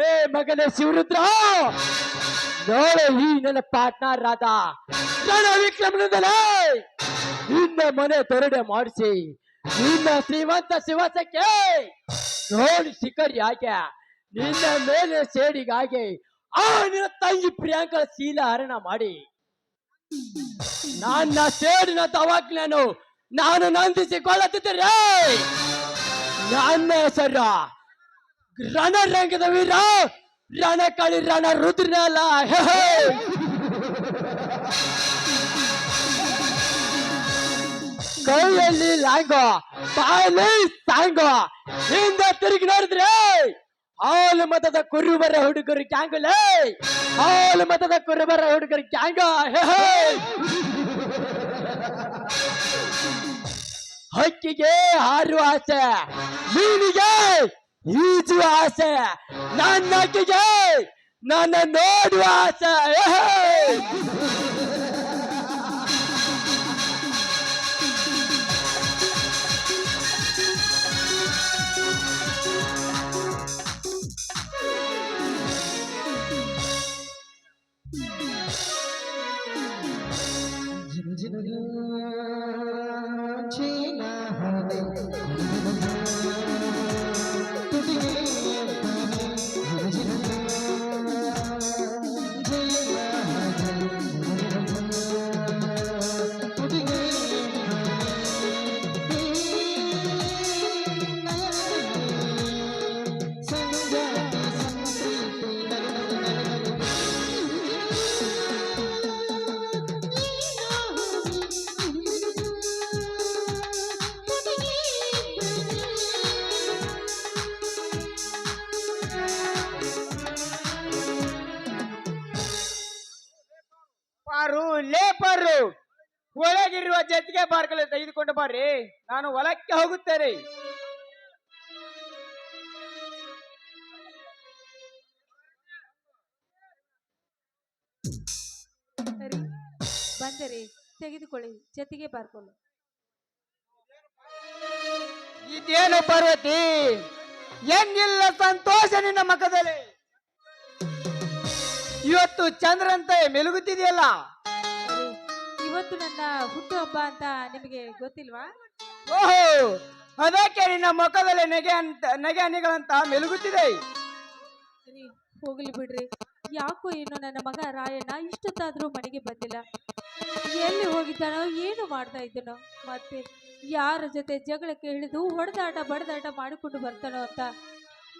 ಏ ಮಗನೇ ಶಿವರುದ್ರ, ನೋಡು ಈ ನನ್ನ ಪಾರ್ಟ್ನರ್ ಆದ ರಣವಿಕ್ರಮನದಲೇ ನಿನ್ನ ಮನೆ ತೊರಡೆ ಮಾಡಿಸಿ ನಿನ್ನ ಶ್ರೀಮಂತ ಶಿವಸಕ್ಕೆ ನೋಡಿ ಶಿಖರಿ ಹಾಗೆ ನಿನ್ನ ಮೇಲೆ ಸೇಡಿಗಾಗಿ ಆ ನಿನ್ನ ತಂಗಿ ಪ್ರಿಯಾಂಕಳ ಶೀಲ ಹರಣ ಮಾಡಿ ನನ್ನ ಸೇಡಿನ ತವಾಗ್ಲನು ನಾನು ನಂದಿಸಿಕೊಳ್ಳುತ್ತಿದ್ದರೆ ನನ್ನ ಹೆಸರು ರಣರಂಗದ ವೀರ ರಣಕಳಿ ರಣ ರುದ್ರನಲ್ಲ. ಕೈಯಲ್ಲಿ ಲಾಂಗೋ ಬಾಯಲ್ಲಿ ಸಾಂಗೋ ಹಿಂದೆ ತಿರುಗಿ ನೋಡಿದ್ರೆ ಹಾಲು ಮತದ ಕುರುಬರ ಹುಡುಗರು ಗ್ಯಾಂಗುಲೇ, ಹಾಲು ಮತದ ಕುರುಬರ ಹುಡುಗರು ಗ್ಯಾಂಗ. ಹಕ್ಕಿಗೆ ಹಾರುವ ಆಸೆ, ಮೀನಿಗೆ ಈಜುವ ಆಸೆ, ನನ್ನ ಹಕ್ಕಿಗೆ ನನ್ನ ನೋಡುವ ಆಸೆ. ಲೇಪರು ಒಳಗಿರುವ ಜತ್ತಿಗೆ ಬಾರ್ಕಲು ತೆಗೆದುಕೊಂಡು ಬರ್ರಿ, ನಾನು ಹೊಲಕ್ಕೆ ಹೋಗುತ್ತೇನೆ. ಸರಿ, ಬಂದರೆ ತೆಗೆದುಕೊಳ್ಳಿ, ಜೊತೆಗೆ ಬಾರ್ಕೊಳ್ಳಿ. ಇದೇನು ಪಾರ್ವತಿ, ಹೆಂಗಿಲ್ಲ ಸಂತೋಷ ನಿನ್ನ ಮಖದಲ್ಲಿ? ಇವತ್ತು ಚಂದ್ರಂತೆ ಮೆಲುಗುತ್ತಿದೆಯಲ್ಲ. ಇವತ್ತು ನನ್ನ ಹುಟ್ಟು ಹಬ್ಬ ಅಂತ ನಿಮಗೆ ಗೊತ್ತಿಲ್ವಾ? ಓಹೋ, ಅದಕ್ಕೆ ನಿನ್ನ ಮುಖದಲ್ಲಿ ನಗೆ ಹನಿಗಳಂತ ಮೆಲುಗುತ್ತಿದೆ. ಸರಿ, ಹೋಗ್ಲಿ ಬಿಡ್ರಿ. ಯಾಕೋ ಏನು ನನ್ನ ಮಗ ರಾಯಣ್ಣ ಇಷ್ಟೊತ್ತಾದ್ರೂ ಮನೆಗೆ ಬಂದಿಲ್ಲ. ಎಲ್ಲಿ ಹೋಗಿದ್ದಾನೋ, ಏನು ಮಾಡ್ತಾ ಇದ್ದಾನೋ, ಮತ್ತೆ ಯಾರ ಜೊತೆ ಜಗಳಕ್ಕೆ ಹಿಡಿದು ಹೊಡೆದಾಟ ಬಡದಾಟ ಮಾಡಿಕೊಂಡು ಬರ್ತಾನೋ ಅಂತ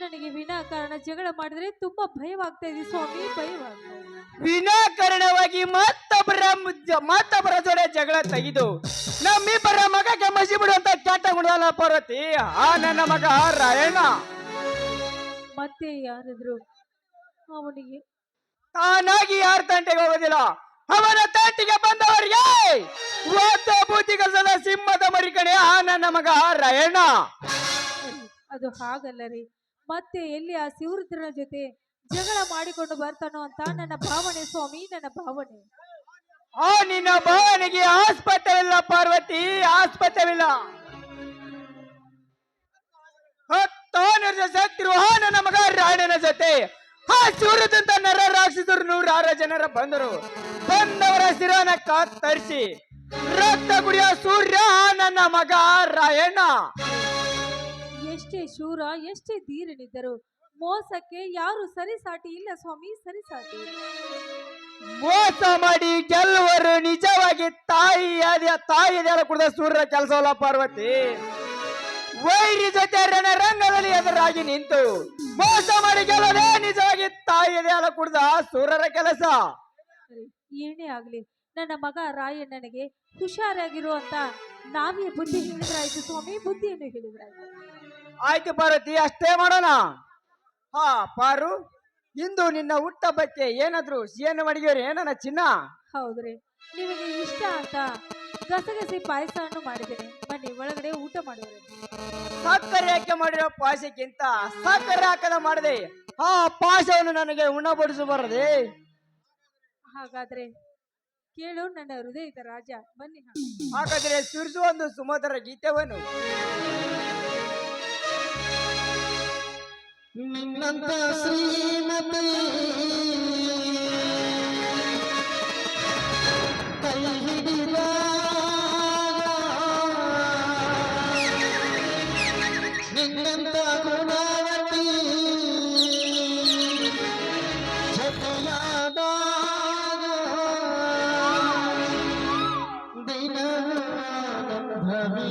ನನಗೆ ವಿನಾಕಾರಣ ಜಗಳ ಮಾಡಿದ್ರೆ ತುಂಬಾ ಭಯವಾಗ್ತಾ ಇದೆ ಸ್ವಾಮಿ, ಭಯವಾಗ್ತಾ ಇದೆ. ವಿನಾಕಾರಣವಾಗಿ ಮತ್ತೊಬ್ಬರ ಜೊತೆ ಜಗಳ ತೆಗೆದು ನಮ್ಮಿಬ್ಬರ ಮಗಕ್ಕೆ ಮಸಿ ಬಿಡುವಂತ ಕೆಟ್ಟ ಗುಣದಲ್ಲ ಪಾರ್ವತಿ ಆ ನನ್ನ ಮಗ ರಾಯಣ್ಣ. ಮತ್ತೆ ಯಾರಾದ್ರು ಅವನಿಗೆ ತಾನಾಗಿ ಯಾರ ತಂಟೆಗೆ ಹೋಗೋದಿಲ್ಲ, ಅವನ ತಂಟಿಗೆ ಬಂದವರಿಗೆ ಒದ್ದ ಬೂದಿ ಕಸದ ಸಿಂಹದ ಮರಿಕಣೆ ಆ ನನ್ನ ಮಗ ರಾಯಣ್ಣ. ಅದು ಹಾಗಲ್ಲ ರೀ. ಮತ್ತೆ ಎಲ್ಲಿ ಆ ಶಿವರುದ್ರನ ಜೊತೆ ಜಗಳ ಮಾಡಿಕೊಂಡು ಬರ್ತಾನೋ ಅಂತ ನನ್ನ ಭಾವನೆ ಸ್ವಾಮಿ, ನನ್ನ ಭಾವನೆ. ಆ ನಿನ್ನ ಭಾವನೆಗೆ ಆಸ್ಪತ್ರೆವಿಲ್ಲ ಪಾರ್ವತಿ, ಆಸ್ಪತ್ರೆವಿಲ್ಲ. ಸತ್ತಿರುವ ನನ್ನ ಮಗ ರಾಯಣ್ಣನ ಜೊತೆ ಆ ಶಿವರುದ್ರಂತ ನರ ರಾಕ್ಷಸರು 106 ಜನರ ಬಂದವರ ಶಿರನ ಕತ್ತರಿಸಿ ರಕ್ತ ಕುಡಿಯ ಸೂರ್ಯ ನನ್ನ ಮಗ ರಾಯಣ್ಣ. ಎಷ್ಟೇ ಶೂರ, ಎಷ್ಟೇ ಧೀರನಿದ್ದರು ಮೋಸಕ್ಕೆ ಯಾರು ಸರಿಸಾಟಿ ಇಲ್ಲ ಸ್ವಾಮಿ, ಸರಿಸಾಟಿ ಇಲ್ಲ. ಮೋಸ ಮಾಡಿ ಗೆಲ್ಲುವರು ನಿಜವಾಗಿ ತಾಯಿದೆಲ್ಲ ಕುಡಿದ ಸೂರ್ಯರ ಕೆಲಸವಲ್ಲ ಪಾರ್ವತಿ. ವೈರಿ ಜೊತೆ ರಣರಂಗದಲ್ಲಿ ಎದುರಾಗಿ ನಿಂತು ಮೋಸ ಮಾಡಿ ಗೆಲ್ಲದೆ ನಿಜವಾಗಿ ತಾಯಿಯ ಎದೆ ಹಾಲು ಕುಡ್ದ ಸೂರರ ಕೆಲಸ. ಸರಿ, ಏನೇ ಆಗ್ಲಿ ನನ್ನ ಮಗ ರಾಯಣ್ಣನಿಗೆ ಹುಷಾರಾಗಿರು ಅಂತ ನಾವೇ ಬುದ್ಧಿ ಹೇಳಿದ್ರಾಯ್ತು ಸ್ವಾಮಿ, ಬುದ್ಧಿಯನ್ನು ಹೇಳಿದ್ರಾಯ್ತು. ಆಯ್ತು ಪಾರ್ವತಿ, ಅಷ್ಟೇ ಮಾಡೋಣ. ಹಾ ಪಾರು, ಇಂದು ನಿನ್ನ ಹುಟ್ಟಹಬ್ಬಕ್ಕೆ ಏನಾದ್ರು ಸಿಹಿಯನ್ನು ಮಾಡಿದ್ರಿ ನನ್ನ ಚಿನ್ನ? ಹೌದ್ರಿ, ನಿಮಗೆ ಇಷ್ಟ ಅಂತ ಗಸಗಸೆ ಪಾಯಸವನ್ನು ಮಾಡಿದ್ದೇನೆ, ಬನ್ನಿ ಒಳಗಡೆ ಊಟ ಮಾಡುವರೆ. ಸಕ್ಕರೆ ಹಾಕಿ ಮಾಡಿರೋ ಪಾಯಸಕ್ಕಿಂತ ಸಕ್ಕರೆ ಹಾಕದ ಮಾಡಿದೆ ಆ ಪಾಯಸವನ್ನು ನನಗೆ ಉಣ್ಣಬಡಿಸಬಾರದೆ. ಹಾಗಾದ್ರೆ ಕೇಳು ನನ್ನ ಹೃದಯದ ರಾಜ, ಬನ್ನಿ. ಹಾಗಾದ್ರೆ ಸುರಿಸು ಒಂದು ಸುಮಧುರ ಗೀತೆವನ್ನು. ನಿನ್ನಂತ ಶ್ರೀಮತಿ ಕೈ ಹಿಡಿದ ನಿನ್ನಂತ ಗುಣವತಿ ಜೊತೆಯಾದ ದಿನಾನುಭವಿ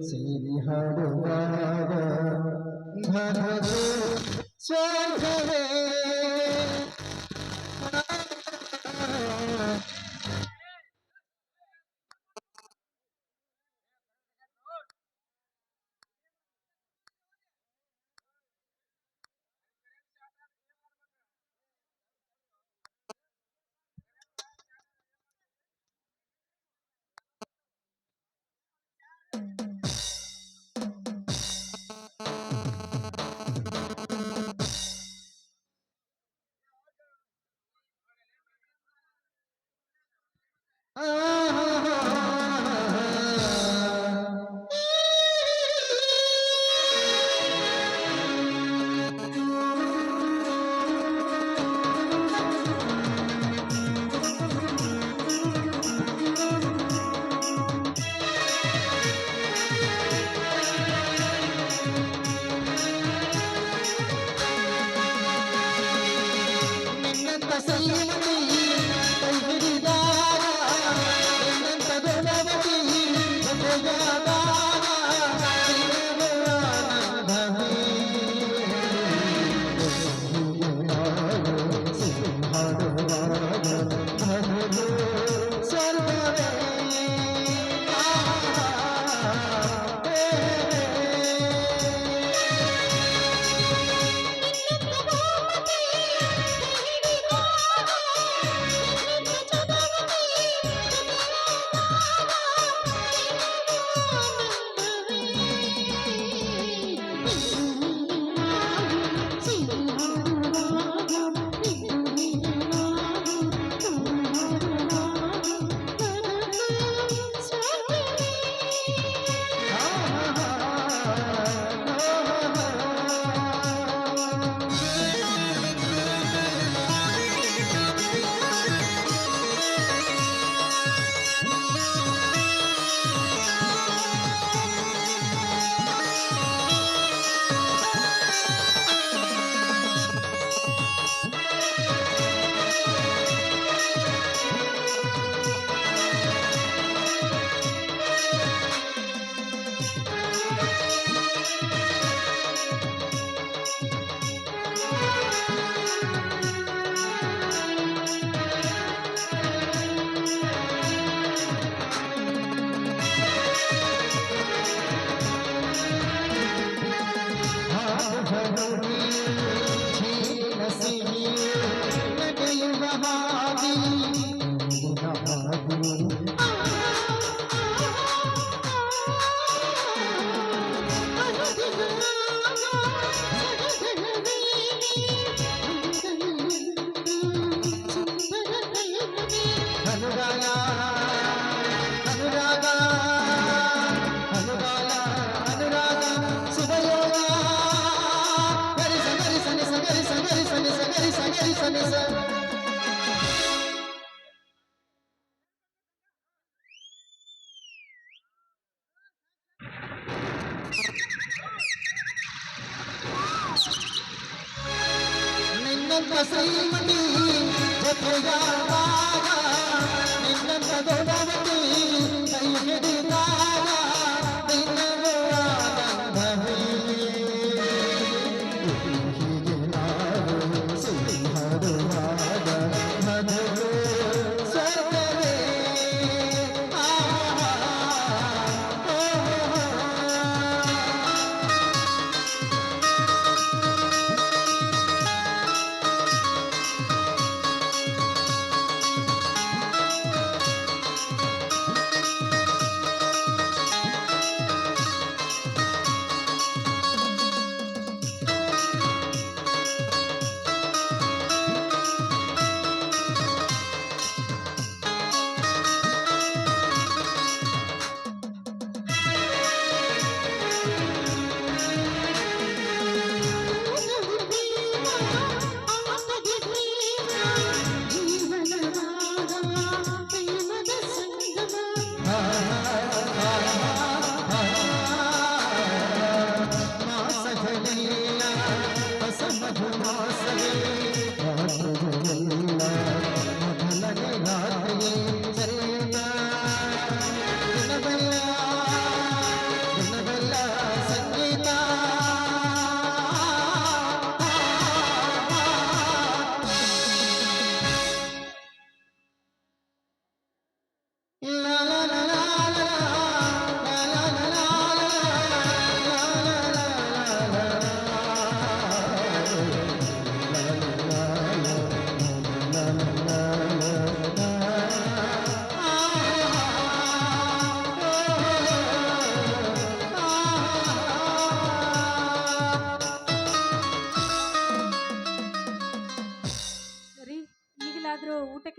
ಸೇರಿ ಹಾಡುವಾಗ ಘನವೇ ಸ್ವಾರ್ಥವೇ ನಿನ್ನಂತ ಶ್ರೀಮತಿ ಜೊತೆಯಾದಾಗ ನಿನ್ನಂತ ದೊಡ್ಡವತಿ ಕೈ ಹಿಡಿದಾಗ ದಿನವೂ ಆನಂದವೇ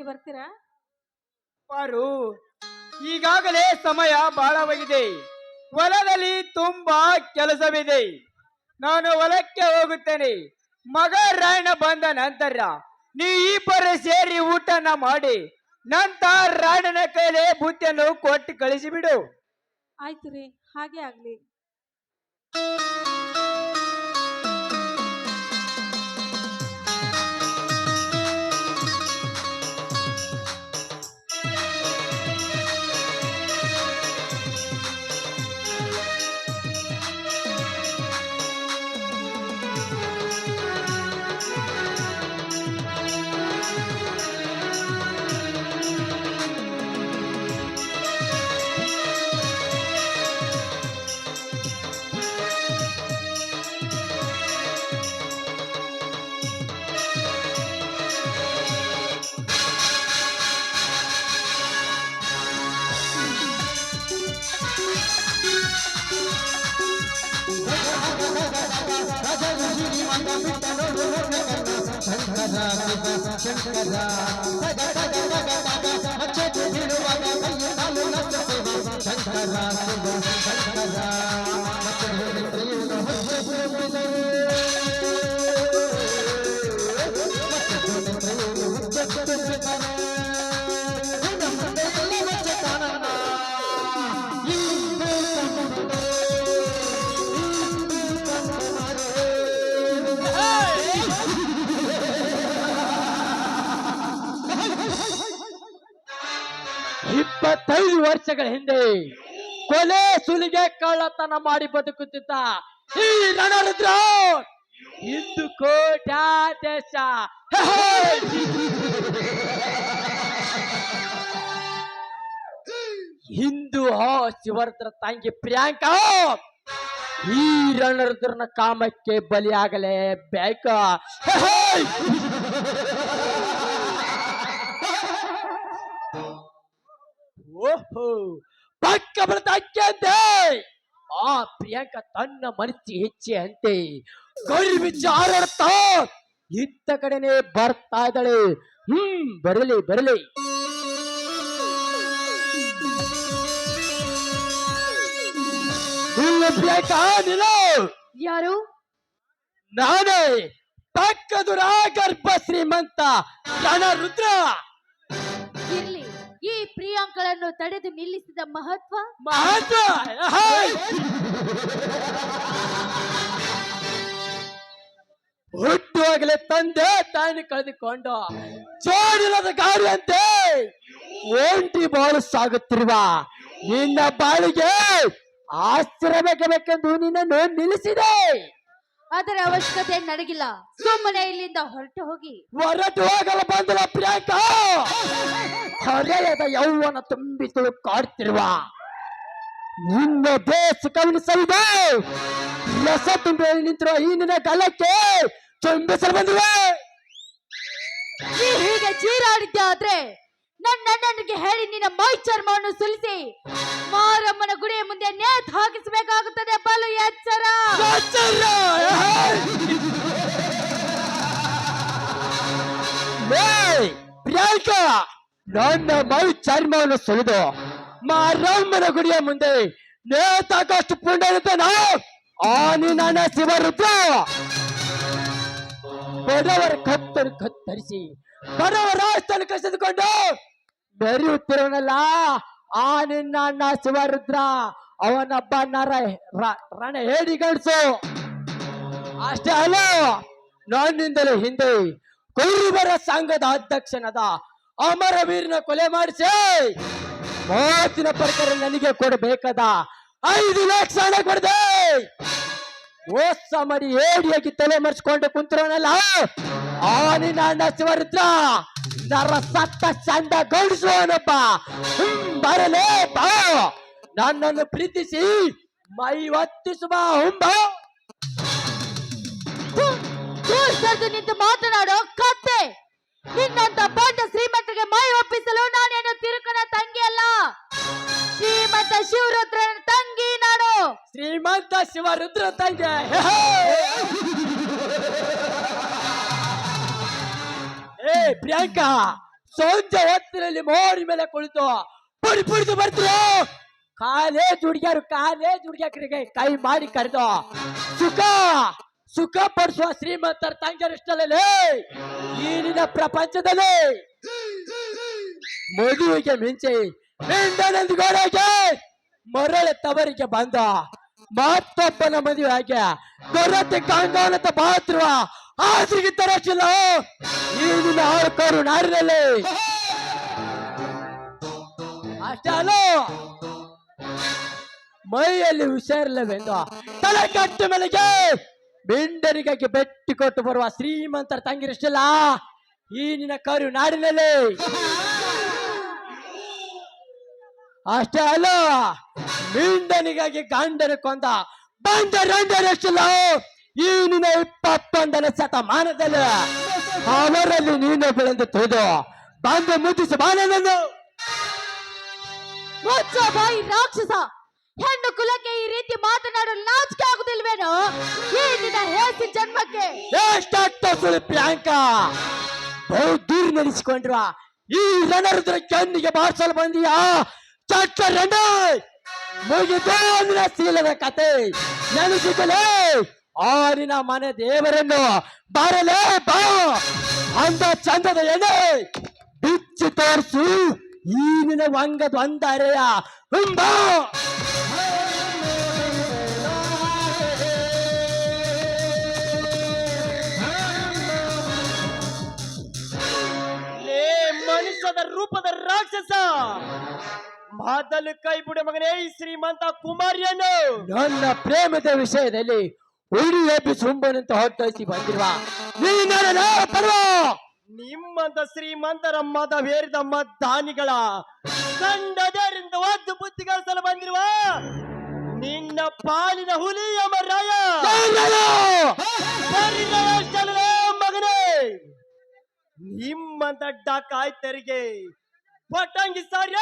ಬರ್ತೀರಾ? ಪಾರು, ಈಗಾಗಲೇ ಸಮಯ ಬಹಳವಾಗಿದೆ. ಹೊಲದಲ್ಲಿ ತುಂಬಾ ಕೆಲಸವಿದೆ. ನಾನು ಹೊಲಕ್ಕೆ ಹೋಗುತ್ತೇನೆ. ಮಗ ರಾಯಣ್ಣ ಬಂದ ನಂತರ ನೀವು ಇಬ್ಬರು ಸೇರಿ ಊಟನ ಮಾಡಿ ನಂತರ ರಾಯಣ್ಣನ ಕೈಲಿ ಬುತ್ತಿಯನ್ನು ಕೊಟ್ಟು ಕಳಿಸಿಬಿಡು. ಆಯ್ತು ರೀ, ಹಾಗೆ ಆಗ್ಲಿ. ಇಪ್ಪತ್ತೈದು ವರ್ಷಗಳ ಹಿಂದೆ ಕೊಲೆ ಸುಲಿಗೆ ಕಳ್ಳತನ ಮಾಡಿ ಬದುಕುತ್ತಿದ್ದ ಈ ರಣರುದ್ರ ಇಂದು ಕೋಟ್ಯಾಧೀಶ. ಹಿಂದೂ ಶಿವರುದ್ರ ತಂಗಿ ಪ್ರಿಯಾಂಕಾ ಈ ರಣರುದ್ರನ ಕಾಮಕ್ಕೆ ಬಲಿಯಾಗಲೇಬೇಕ. ಓಹೋ, ಪಕ್ಕ ಬರ್ತಕ್ಕೆ ಅಂತೆ ಆ ಪ್ರಿಯಾಂಕಾ ತನ್ನ ಮನಸ್ಸಿಗೆ ಹೆಚ್ಚೆ ಅಂತೆ ಗೌರಿ ಬಿಚ್ಚಿ ಹಾರಾಡ್ತಾ ಇತ್ತ ಕಡೆನೆ ಬರ್ತಾ ಇದ್ದಾಳೆ. ಬರಲಿ ಬರಲಿ. ಪ್ರಿಯಾಂಕಾ ನೀನು ಯಾರು? ನಾನೇ ಪಕ್ಕದುರ ಗರ್ಭ ಶ್ರೀಮಂತ ರಣರುದ್ರ. ಇರ್ಲಿ, ಈ ಪ್ರಿಯಾಂಕಳನ್ನು ತಡೆದು ನಿಲ್ಲಿಸಿದ ಮಹತ್ವ ಹುಟ್ಟುವಾಗಲೇ ತಂದೆ ತಾಯಿನ ಕಳೆದುಕೊಂಡು ಜೋಡಿಲ್ಲದ ಗಾಡಿಯಂತೆ ಒಂಟಿ ಬಾಳು ಸಾಗುತ್ತಿರುವ ನಿನ್ನ ಬಾಳಿಗೆ ಆಶ್ರಯ ಬೇಕೆಂದು ನಿನ್ನನ್ನು ನಿಲ್ಲಿಸಿದೆ. ಅದರ ಅವಶ್ಯಕತೆ ನನಗಿಲ್ಲ. ಸುಮ್ಮನೆ ಇಲ್ಲಿಂದ ಹೊರಟು ಹೋಗಿ. ಹೊರಟು ಹೋಗಲು ಬಂದಿಲ್ಲ ಪ್ರಿಯಾಂಕಾ. ಹರೆಯದ ಯೌವನ ತುಂಬಿ ತುಳುಕಾಡ್ತಿರುವ ನಿನ್ನ ದೇಶ ಕವಿನಿಸಲಿದೆ. ರಸ ತುಂಬಿ ನಿಂತಿರುವ ಈ ನಿನ್ನ ಗಲಕ್ಕೆ ಚುಂಬಿಸಲು ಬಂದಿವೆ. ಹೀಗೆ ಚೀರಾಡಿದ್ದೆ ಆದ್ರೆ ನನಗೆ ಹೇಳಿ ನಿನ್ನ ಮೈ ಚರ್ಮವನ್ನು ಸುಲಿಸಿ ಮಾರಮ್ಮನ ಗುಡಿಯ ಮುಂದೆ ನೇತ್ ಹಾಕಿಸಬೇಕಾಗುತ್ತದೆ. ಬಲು ಎಚ್ಚರ. ಪ್ರಿಯಾಂಕಾ, ನನ್ನ ಮೈ ಚರ್ಮವನ್ನು ಸುಲಿದು ಮಾರಮ್ಮನ ಗುಡಿಯ ಮುಂದೆ ನೇತಾಕಷ್ಟು ಪುಂಡ ಇರುತ್ತೇನೋ ಆ ನಿನ್ನ ಶಿವರುದ್ರ. ಬಡವರ ಕತ್ತರಿಸಿ ಬಡವರ ಆಸ್ತನ್ನು ಕಸಿದುಕೊಂಡು ಬೆರೆಯುತ್ತಿರೋನಲ್ಲ ಆ ನಿನ್ನ ಅಣ್ಣ ಶಿವರುದ್ರ. ಅವನೊಬ್ಬ ರಣ ಹೇಳಿ ಗಂಡಸು. ಅಷ್ಟೇ ಅಲ್ಲ, ನನ್ನಿಂದಲೂ ಹಿಂದೆ ಕುರುಬರ ಸಂಘದ ಅಧ್ಯಕ್ಷನಾದ ಅಮರವೀರನ ಕೊಲೆ ಮಾಡಿಸಿ ಮಾತಿನ ಪ್ರಕಾರ ನನಗೆ ಕೊಡಬೇಕಾದ 5 ಲಕ್ಷ ಹಣ ಕೊಡದೆ ಓಸ ಮರಿ ಏಡಿಯಾಗಿ ತಲೆ ಮರೆಸ್ಕೊಂಡು ಕುಂತಿರೋನಲ್ಲ ಆ ನಿನ್ನ ಅಣ್ಣ ಶಿವರುದ್ರ ನರ ಸತ್ತ ಚಂದ ಗೌಡಿಸುವನೊಬ್ಬ. ಬರಲೇ ಬಾ, ನನ್ನನ್ನು ಪ್ರೀತಿಸಿ ಮೈ ಒತ್ತಿಸುವ ಹುಂಬ. ನಿಂತು ಮಾತನಾಡೋ ಕತ್ತೆ. ನಿನ್ನಂತ ಬಂದ ಶ್ರೀಮಂತರಿಗೆ ಮೈ ಒಪ್ಪಿಸಲು ನಾನೇನು ತಿರುಕನ ತಂಗಿ ಅಲ್ಲ. ಶ್ರೀಮಂತ ಶಿವರುದ್ರನ ತಂಗಿ ನಾನು. ಶ್ರೀಮಂತ ಶಿವರುದ್ರ ತಂಗಿ. ಏ ಪ್ರಿಯಾಂಕಾ, ಸಂಜೆ ಹೊತ್ತಿನಲ್ಲಿ ಮೋಡಿ ಮೇಲೆ ಕುಳಿತು ಪುಡಿ ಪುಡಿದು ಬರ್ತಿರೋ ಕಾಲೇಜ್ ಹುಡುಗಿಯರಿಗೆ ಕೈ ಮಾಡಿ ಕರೆದು ಸುಖ ಸುಖ ಪಡಿಸುವ ಶ್ರೀಮಂತರ ತಂಗಿಯರಷ್ಟಲ್ಲೇ ಈ ನಿನ್ನ ಪ್ರಪಂಚದಲ್ಲಿ ಮದುವೆಗೆ ಮಿಂಚಿ ಗೋಡೆಗೆ ಮರಳ ತವರಿಗೆ ಬಂದ ಮತ್ತೊಬ್ಬನ ಮದುವೆ ಆಗಿ ಕೊರತೆ ಕಾಂಗಾನತ ಬಾತ್ರುವ ಆದ್ರಿಗೆ ತರಚಿಲ್ಲ ಈ ನಿನ್ನ ಆಳ್ಕೋರು ನಾರಿನಲ್ಲಿ ಅಷ್ಟೇ ಅಲ್ಲ ಮೈಯಲ್ಲಿ ಹುಷಾರಿಲ್ಲವೆಂದು ತಲೆ ಕಟ್ಟ ಮೇಲೆಗೆ ಬೆಂಡರಿಗಾಗಿ ಬೆಟ್ಟಿ ಕೊಟ್ಟು ಬರುವ ಶ್ರೀಮಂತರ ತಂಗಿರಷ್ಟಿಲ್ಲ ಈ ನಿನ್ನ ಕರು ನಾಡಿನಲ್ಲಿ ಅಷ್ಟೇ ಅಲ್ಲ ಮಿಂಡನಿಗಾಗಿ ಗಂಡನ ಕೊಂದ ಬಂದರಷ್ಟಿಲ್ಲ ಈ ನಿನ್ನ 21ನೇ ಶತಮಾನದಲ್ಲಿ ಅವರಲ್ಲಿ ನೀನು ಬೆಳೆದು ತೋದು ಬಂದು ಮುಟ್ಟಿಸಿ ಬಾನನನ್ನು ಮುಚ್ಚ ಬಾಯಿ ರಾಕ್ಷಸ, ಹೆಣ್ಣು ಕುಲಕ್ಕೆ ಈ ರೀತಿ ಮಾತನಾಡಲು ನಾಚಿಕೆ ಆಗುದಿಲ್ವೇನೋ? ಈ ನಿನ್ನ ಹೇಸಿ ಜನ್ಮಕ್ಕೆ ಎಷ್ಟಾಗ್ತಾ ಸುಳಿ ಪ್ರಿಯಾಂಕ ಬಹುದೂರ ನಡೆಸಿಕೊಂಡ್ರ ಈ ರಣರುದ್ರ ಕಣ್ಣಿಗೆ ಬಾರಿಸಲು ಬಂದಿಯಾ ಚಟ್ಟ ರಂಡ ಮುಗಿದು ಅಂದಿನ ಶೀಲದ ಕತೆ ನೆನೆಸಿಕಲೇ ಆರಿನ ಮನೆ ದೇವರನ್ನು ಬಾರಲೇ ಬಾ ಅಂದ ಚಂದದ ಎಣ್ಣೆ ಬಿಚ್ಚಿ ತೋರಿಸು ಈ ನಿನ್ನ ವಂಗದ ಒಂದರೆಯ ಹುಂಬ ಮನುಷ್ಯದ ರೂಪದ ರಾಕ್ಷಸ ಮೊದಲು ಕೈ ಬಿಡ ಮಗನೇ ಈ ಶ್ರೀಮಂತ ಕುಮಾರಿಯನ್ನು ನನ್ನ ಪ್ರೇಮದ ವಿಷಯದಲ್ಲಿ ಉಡಿ ಎಬ್ಬಿ ಸುಂಬನಂತ ಹೊಟ್ಟಯಿಸಿ ಬಂದಿರುವ ನೀನ ಪರ್ವ ನಿಮ್ಮಂತ ಶ್ರೀಮಂತರ ಮದವೇರಿದ ಮದ್ದಾನಿಗಳ ಕಂಡದರಿಂದ ಒದ್ದು ಬುದ್ಧಿ ಕಲಿಸಲು ಬಂದಿರುವ ನಿನ್ನ ಪಾಲಿನ ಹುಲಿ ಅಮರಾಯ ಮಗನೇ ನಿಮ್ಮಂತ ಡಕಾಯ್ತರಿಗೆ ಪಟಂಗಿ ಸಾರ್ಯ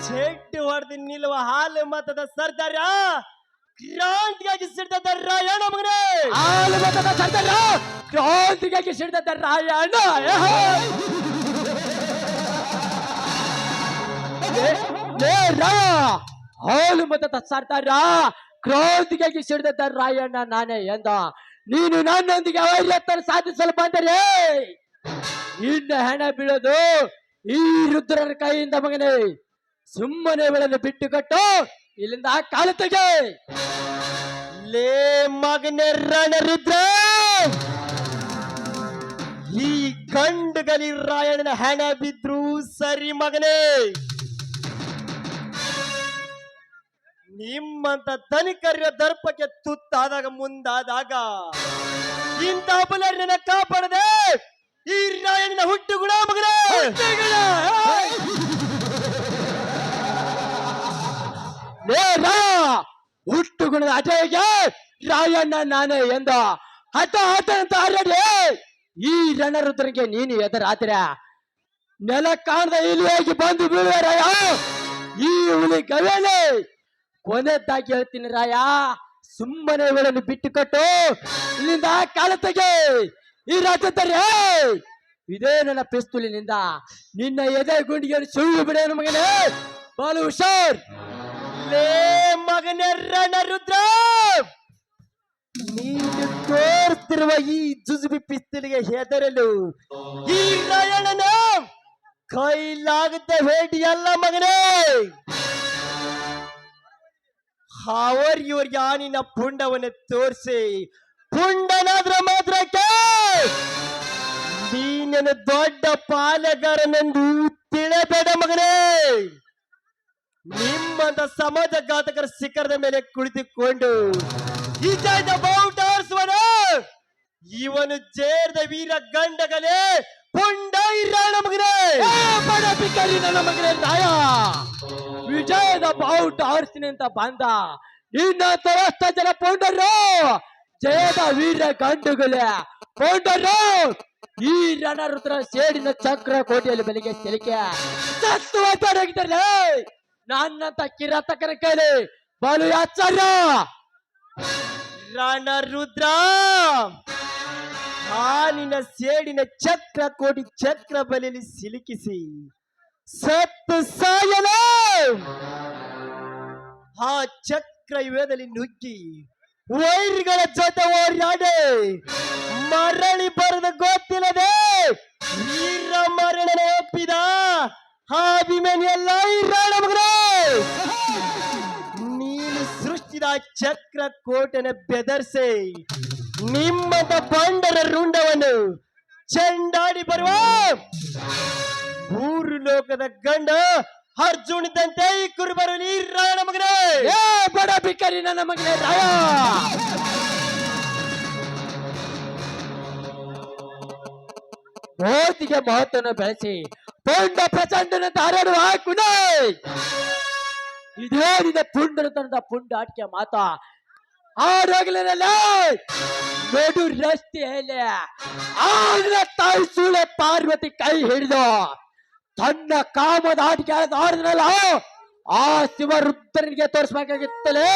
ಚೆಟ್ಟು ಹೊಡೆದು ನಿಲ್ಲುವ ಹಾಲು ಮತದ ಸರ್ದಾರ ಕ್ರಾಂತಿಗಾಗಿ ಸಿಡ್ದ ರಾಯಣ್ಣ ಮಗನೇ ಹಾಲು ಮತದ ಸರ್ದಾರ ಕ್ರಾಂತಿಗಾಗಿ ಸಿಡ್ದ ರಾಯಣ್ಣ ಹಾಲು ಮತದ ಸರ್ದಾರ ಕ್ರಾಂತಿಗಾಗಿ ಸಿಡ್ದ ರಾಯಣ್ಣ ನಾನೇ ಎಂದ ನೀನು ನನ್ನೊಂದಿಗೆ ಅವೈರ್ಯತನ ಸಾಧಿಸಲು ಬಂದರೆ ಇನ್ನ ಹೆಣ ಬೀಳೋದು ಈ ರುದ್ರನ ಕೈಯಿಂದ ಮಗನೇ ಸುಮ್ಮನೆ ಬೆಳೆದು ಬಿಟ್ಟು ಕಟ್ಟು ಇಲ್ಲಿಂದ ಕಾಲು ತೆಗೆ ಲೇ ಮಗನೇ ರಣ ರುದ್ರ ಈ ಗಂಡುಗಲಿ ರಾಯಣ್ಣನ ಹೆಣ ಬಿದ್ರು ಸರಿ ಮಗನೇ ನಿಮ್ಮಂತ ಧನಿಕರ್ಯ ದರ್ಪಕ್ಕೆ ತುತ್ತಾದಾಗ ಮುಂದಾದಾಗ ಇಂಥ ಬಲರನ್ನ ಕಾಪಾಡದೆ ಈ ರಾಯಣ್ಣನ ಹುಟ್ಟು ಗುಣ ಮಗನೇ ಹುಟ್ಟು ಗುಣದ ಅಜಯಗೆ ರಾಯಣ್ಣ ನಾನೇ ಎಂದ ಹಠ ಅಂತ ಹರಡಿ ಈ ರಣರುದ್ರನಿಗೆ ನೀನು ಎದುರಾತಿರ ನೆಲ ಕಾಣದ ಇಲ್ಲಿಯಾಗಿ ಬಂದು ಬೀಳುವ ರಾಯ ಈ ಹುಲಿ ಗವೇಲೆ ಕೊನೆದ್ದಾಗಿ ಹೇಳ್ತೀನಿ ರಾಯ ಸುಮ್ಮನೆ ಇವುಗಳನ್ನು ಬಿಟ್ಟು ಕೊಟ್ಟು ಇಲ್ಲಿಂದ ಕಾಲ ತೆಗೆ ಈ ರಾಜ್ಯದಲ್ಲಿ ಇದೇ ನನ್ನ ಪಿಸ್ತೂಲಿನಿಂದ ನಿನ್ನ ಎದೆ ಗುಂಡಿಗೆ ಸುಳ್ಳು ಬಿಡೋನು ಮಗನೇ ಬಾಲು ಹುಷಾರ್ ಲೇ ಮಗನೇ ರಣರುದ್ರ ನೀನು ತೋರ್ತಿರುವ ಈ ಜುಜುಬಿ ಪಿಸ್ತೂಲಿಗೆ ಹೆದರಲು ಈ ರಾಯಣ್ಣನ ಕೈಲಾಗದ ಭೇಟಿ ಅಲ್ಲ ಮಗನೇ ಅವರ್ ಇವ್ರಿಗೆ ಆನಿನ ಪುಂಡವನ್ನು ತೋರಿಸಿ ಪುಂಡನಾದ್ರ ಮಾತ್ರಕ್ಕೆ ನೀನನ್ನು ದೊಡ್ಡ ಪಾಲೆಗಾರನೆಂದು ತಿಳಿಬೇಡ ಮಗನೇ ನಿಮ್ಮಂತ ಸಮಾಜಘಾತಕರ ಶಿಖರದ ಮೇಲೆ ಕುಳಿತುಕೊಂಡು ಇಜಾಯ್ದ ಬೌಟ ಆರಿಸುವನ ಇವನು ಜೇರ್ದ ವೀರ ಗಂಡಗಲೇ ಪುಂಡ ಇರಾಣ ಮಗನೇ ಬಡ ಪಿಕ್ಕರಿ ನನ್ನ ಮಗನೇ ರಾಯ ವಿಜಯದ ಬಾವುಟ ಆರಿಸ್ತೀನಿ ಅಂತ ಬಂದ ಇನ್ನ ತರಷ್ಟ ಜನ ಪೌಂಡರು ಜಯದ ವೀರ ಗಂಡುಗಳೇ ಪೌಂಡರು ಈ ರಣರುದ್ರ ಸೇಡಿನ ಚಕ್ರ ಕೋಟೆಯಲ್ಲಿ ಬೆಳಿಗ್ಗೆ ತೆಲಿಕೆ ಸತ್ತುವಾಗಿದ್ದಾರೆ ನನ್ನಂತ ಕಿರಾತಕರ ಕೈಲಿ ಬಲು ಆಚಾರ್ಯ ರಣರುದ್ರ ಹಾಲಿನ ಸೇಡಿನ ಚಕ್ರ ಕೋಟಿ ಚಕ್ರ ಬಲೆಯಲ್ಲಿ ಸಿಲುಕಿಸಿ ಸತ್ತು ಸಾಯಲ ಆ ಚಕ್ರ ಯುಗದಲ್ಲಿ ನುಗ್ಗಿ ವೈರಿಗಳ ಜೊತೆ ಹೋರಾಡಿ ಮರಳಿ ಬರದ ಗೊತ್ತಿಲ್ಲದೆ ವೀರ ಮರಣನ ಒಪ್ಪಿದ ಆ ಅಭಿಮಾನಿಯಲ್ಲ ಈ ರಾಣ ಮಗನೇ. ನೀನು ಸೃಷ್ಟಿದ ಚಕ್ರ ಕೋಟೆನ ಬೆದರ್ಸಿ ನಿಮ್ಮದ ಬಂಡರ ರುಂಡವನ್ನು ಚೆಂಡಾಡಿ ಬರುವ ಮೂರು ಲೋಕದ ಗಂಡ ಅರ್ಜುನಿದ್ದಂತೆ ಈ ಕುರುಬರು ಈ ರಾಣ ಮಗನೇ. ಏ ಬಡ ಭಿಕಾರಿ ನನ್ನ ಮಗನೇ ರಾಯ. ಮೋತಿಗೆ ಮಹತ್ವವನ್ನು ಬೆಳೆಸಿ ಪುಂಡ ಪ್ರಚಂಡನ ಹಾರಾಡುವ ಕುಣೆ. ಇದೇ ನಿನ್ನ ಪುಂಡತನದ ಪುಂಡಾಟಿಕೆ ಮಾತಾ ಆಡೋಗ್ಲಲ್ಲ ನೋಡು ರಸ್ತೆಯಲ್ಲಿ ಆಗ ತಾಯಿ ಸೂಳೆ ಪಾರ್ವತಿ ಕೈ ಹಿಡಿದು ತನ್ನ ಕಾಮದ ಆಟಿಕೆ ಆಡಿದ್ರಲ್ಲ ಆ ಶಿವರುದ್ರನಿಗೆ ತೋರಿಸ್ಬೇಕಾಗಿತ್ತಲೇ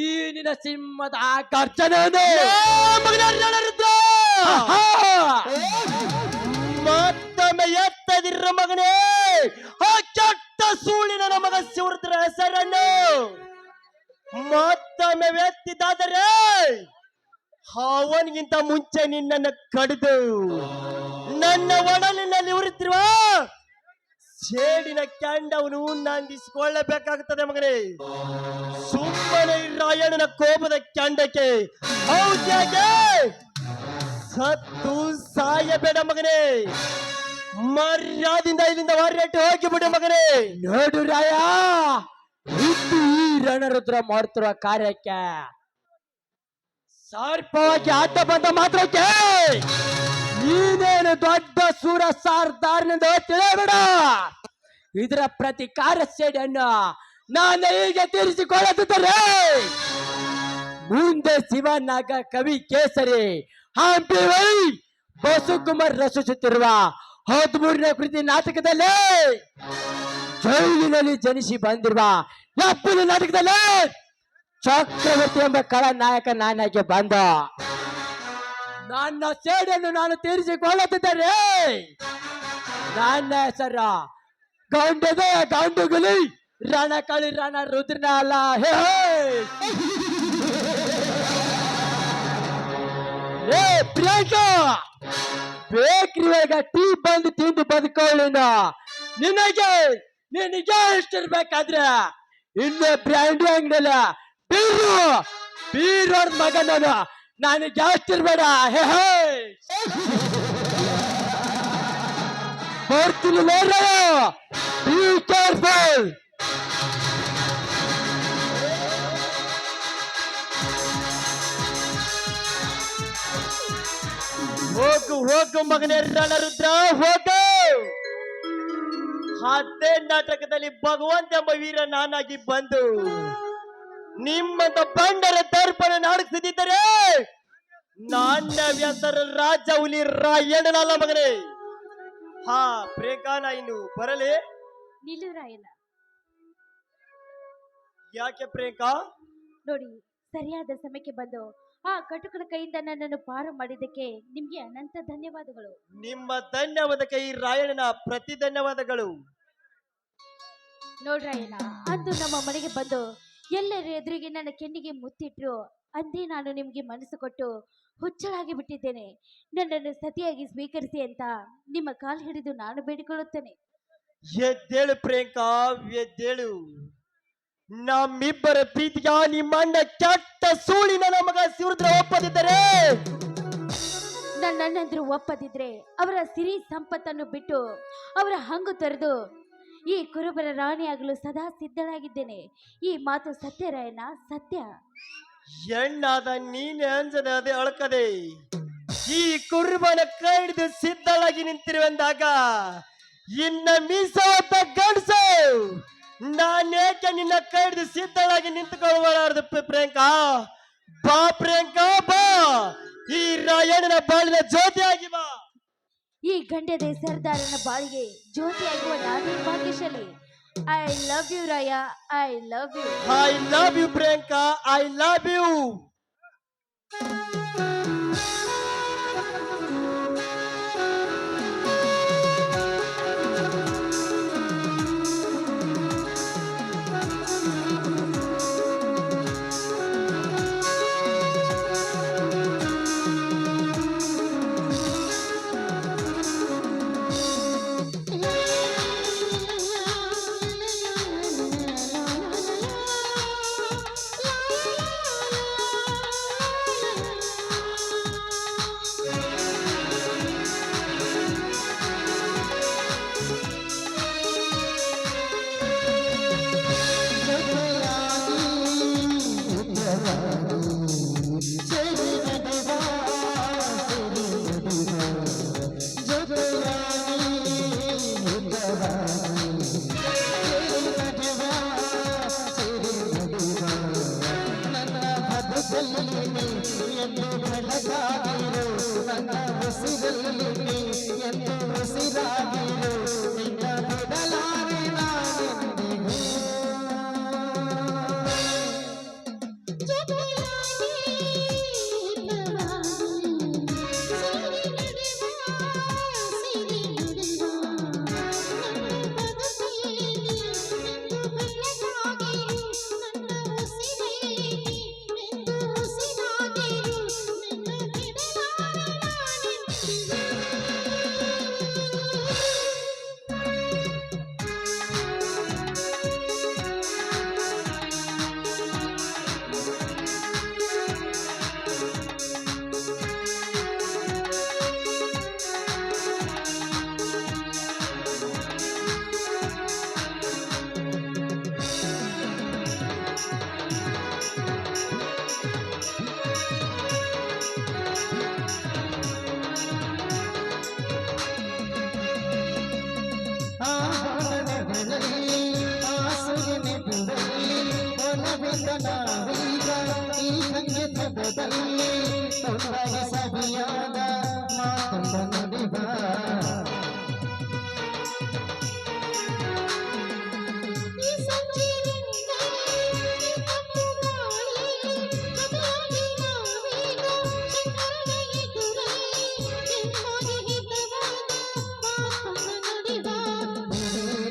ಈ ನಿನ್ನ ಸಿಂಹದ ಗರ್ಜನೆಯನ್ನು. ಮತ್ತೊಮ್ಮೆ ಎತ್ತದಿರ ಮಗನೇ ಆ ಕೆಟ್ಟ ಸೂಳಿನ ಮಗ ಶಿವರುದ್ರ ಹೆಸರನ್ನು ಮತ್ತೊಮ್ಮೆ ಎತ್ತಿದಾದರೆ ಅವನಿಗಿಂತ ಮುಂಚೆ ನಿನ್ನನ್ನು ಕಡಿದು ನನ್ನ ಒಡಲಿನಲ್ಲಿ ಉರಿತಿರುವ ಸೇಡಿನ ಕ್ಯಾಂಡವನು ನಂದಿಸಿಕೊಳ್ಳಬೇಕಾಗುತ್ತದೆ ಮಗನೇ. ಸುಮ್ಮನೆ ರಾಯಣ್ಣನ ಕೋಪದ ಕ್ಯಾಂಡಕ್ಕೆ ಹೌದ್ಯಾಗೆ ಸತ್ತು ಸಾಯಬೇಡ ಮಗನೇ. ಮರ್ಯಾದಿಂದ ಇಲ್ಲಿಂದ ಹೊರಟು ಹೋಗಿಬಿಡು ಮಗನೇ. ನೋಡು ರಾಯ, ಇದು ಈ ರಣರುದ್ರ ಮಾಡುತ್ತಿರುವ ಕಾರ್ಯಕ್ಕೆ ಸರ್ಪವಾಗಿ ಅಡ್ಡ ಬಂದ ಮಾತ್ರಕ್ಕೆ ನೀನೇನು ದೊಡ್ಡ ಸೂರ ಸಾರ್ದಾರನೆಂದು ತಿಳಿಯಬೇಡ. ಇದರ ಪ್ರತಿಕಾರ ಸೇಡನ್ನು ನಾನು ಹೀಗೆ ತೀರಿಸಿಕೊಳ್ಳುತ್ತಿದ್ದರೆ ಮುಂದೆ ಶಿವನಾಗ ಕವಿ ಕೇಸರಿ ಹಂಪಿ ವೈ ಬಸುಕುಮಾರ್ ರಚಿಸುತ್ತಿರುವ 13ನೇ ಕೃತಿ ನಾಟಕದಲ್ಲಿ ಜೈಲಿನಲ್ಲಿ ಜನಿಸಿ ಬಂದಿರುವ 70ನೇ ನಾಟಕದಲ್ಲಿ ಚಕ್ರವರ್ತಿ ಎಂಬ ಕಳ ನಾಯಕ ನಾನಾಗಿ ಬಂದ ನನ್ನ ಸೇಡನ್ನು ನಾನು ತೀರಿಸಿಕೊಳ್ಳುತ್ತಿದ್ದರೆ ನನ್ನ ಹೆಸರ ಗಂಡದೆ ಗಂಡುಗುಲಿ ರಣಕಳಿ ರಣ ರುದ್ರನ ಅಲ್ಲ. ಹೇ ಏ ಪ್ರಿಯಾಂಕಾ, ಬೇಕ್ರಿಯಾಗ ಟೀ ಬಂದು ತಿಂದು ಬದುಕೊಳ್ಳಿನ ನಿನಗೆ ಎಷ್ಟಿರ್ಬೇಕಾದ್ರೆ ಇಲ್ಲೇ ಬ್ರ್ಯಾಂಡಿ ಅಂಗಡಿಯಲ್ಲ ಬೀರು ಬೀರೋರ್ ಮಗನ ನನಗೆ ಎಷ್ಟಿರ್ಬೇಡ. ಹೇ ಬರ್ತೀನಿ ನೋಡ್ರ, ಬಿ ಕೇರ್ಫುಲ್. ಹೋಗು ಹೋಗು ಮಗನೇ ರಣರುದ್ರ ಹೋಗು. ಅದೇ ನಾಟಕದಲ್ಲಿ ಭಗವಂತ ಎಂಬ ವೀರ ನಾನಾಗಿ ಬಂದು ನಿಮ್ಮಂತ ಬಂಡರ ದರ್ಪಣ ನಾಡಿಸಿದ್ದರೆ ನನ್ನ ಹೆಸರು ರಾಜ ಹುಲಿ ರಾಯಣ್ಣನಲ್ಲ ಮಗನೇ. ಹಾ ಪ್ರೇಕಾನ ಇನ್ನು ಬರಲಿ. ನಿಲ್ಲುರಾಯನ ಯಾಕೆ ಪ್ರೇಕಾ? ನೋಡಿ, ಸರಿಯಾದ ಸಮಯಕ್ಕೆ ಬಂದು ಆ ಕಟುಕನ ಕೈಯಿಂದ ನನ್ನನ್ನು ಪಾರು ಮಾಡಿದ್ದಕ್ಕೆ ನಿಮ್ಗೆ ಅನಂತ ಧನ್ಯವಾದಗಳು. ನಿಮ್ಮ ಧನ್ಯವಾದಕ್ಕೆ ಈ ರಾಯಣ್ಣನ ಪ್ರತಿ ಧನ್ಯವಾದಗಳು. ನೋಡ್ರಾಯನ, ಅಂದು ನಮ್ಮ ಮನೆಗೆ ಬಂದು ಎಲ್ಲರ ಎದುರಿಗೆ ನನ್ನ ಕೆನ್ನಿಗೆ ಮುತ್ತಿಟ್ರು. ಅಂದೇ ನಾನು ನಿಮ್ಗೆ ಮನಸ್ಸು ಕೊಟ್ಟು ಹುಚ್ಚಳಾಗಿ ಬಿಟ್ಟಿದ್ದೇನೆ. ನನ್ನನ್ನು ಸತಿಯಾಗಿ ಸ್ವೀಕರಿಸಿ ಅಂತ ನಿಮ್ಮ ಕಾಲು ಹಿಡಿದು ನಾನು ಬೇಡಿಕೊಳ್ಳುತ್ತೇನೆ. ಎದ್ದೇಳು ಪ್ರೇಂಕಾ, ಎದ್ದೇಳು. ನಮ್ಮಿಬ್ಬರ ಪ್ರೀತಿಗ ನಿಮ್ಮಣ್ಣ ಕೆಟ್ಟ ಸೂಳಿನ ನಮಗ ಶಿವರುದ್ರ ಒಪ್ಪದಿದ್ದರೆ ನನ್ನಣ್ಣಂದ್ರು ಒಪ್ಪದಿದ್ರೆ ಅವರ ಸಿರಿ ಸಂಪತ್ತನ್ನು ಬಿಟ್ಟು ಅವರ ಹಂಗು ತೊರೆದು ಈ ಕುರುಬರ ರಾಣಿಯಾಗಲು ಸದಾ ಸಿದ್ಧಳಾಗಿದ್ದೇನೆ. ಈ ಮಾತು ಸತ್ಯ ರಾಯಣ್ಣ, ಸತ್ಯ. ಹೆಣ್ಣಾದ ನೀನೆ ಅಂಜದೆ ಅದೇ ಅಳಕದೆ ಈ ಕುರುಬನ ಕೈ ಹಿಡಿದು ಸಿದ್ಧಳಾಗಿ ನಿಂತಿರುವಂದಾಗ ಇನ್ನ ಮೀಸವತ್ತ ಗಂಡಸು ನಾನೇಕೆ ನಿನ್ನ ಕೈ ಹಿಡಿದು ಸಿದ್ಧಳಾಗಿ ನಿಂತುಕೊಳ್ಳಬಾರದು ಪ್ರಿಯಾಂಕಾ. ಬಾ ಪ್ರಿಯಾಂಕಾ ಬಾ, ಈ ರಾಯಣ್ಣನ ಬಾಳಿನ ಜ್ಯೋತಿಯಾಗಿ ಬಾ. ಈ ಗಂಡದ ಸರ್ದಾರನ ಬಾಳಿಗೆ ಜ್ಯೋತಿಯಾಗುವ ನಾನೇ ಭಾಗ್ಯಶಾಲಿ. I love you Raya, I love you. I love you Priyanka, I love you. ಎಂದು ಬೆಳಗಾಗಿರು ನನ್ನ ಉಸಿರಲ್ಲಿ ಎಂದು ಉಸಿರಾಗಿರು ನಿನ್ನ ಬಿಡಲಾರೆ ನಾನೆಂದಿಗೂ ಈ ಸಂಗೀತದಲ್ಲಿ ತೊಂದರೆ ಸವಿಯಾದ ಮಾತೊಂದ ನುಡಿವ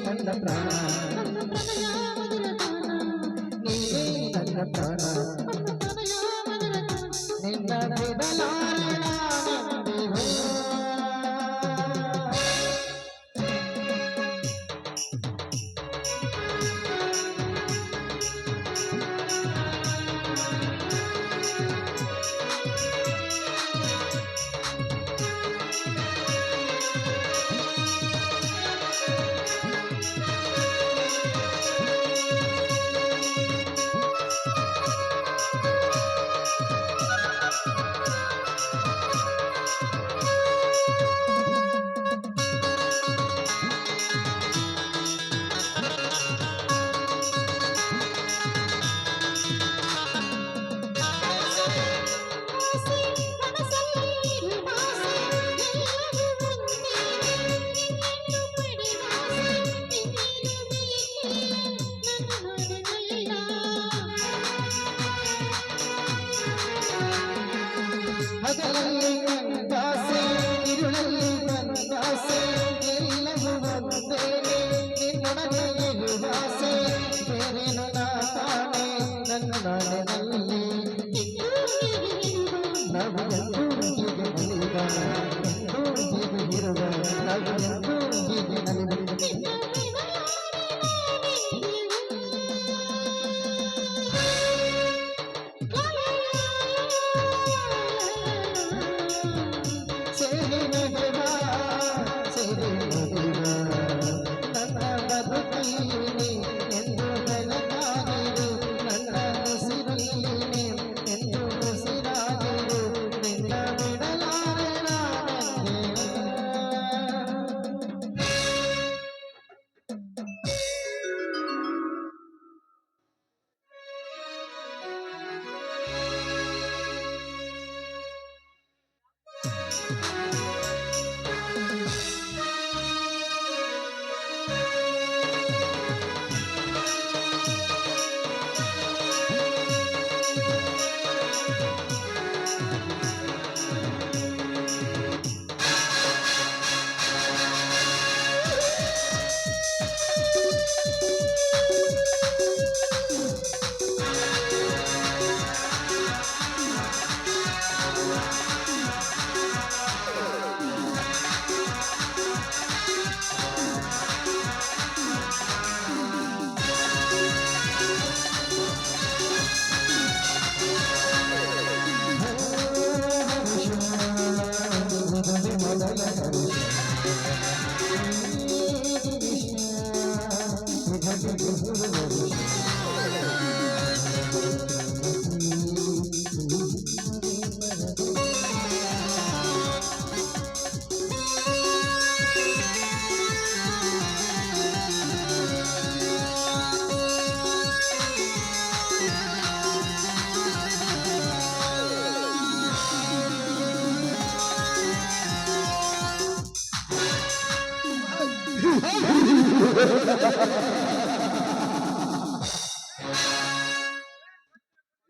ನನ್ನ ಪ್ರಾಣ ನೀವೇ ನನ್ನ ಪ್ರಾಣ ನಿನ್ನ ಬಿಡಲಾರೆ ನಾನೆಂದಿಗೂ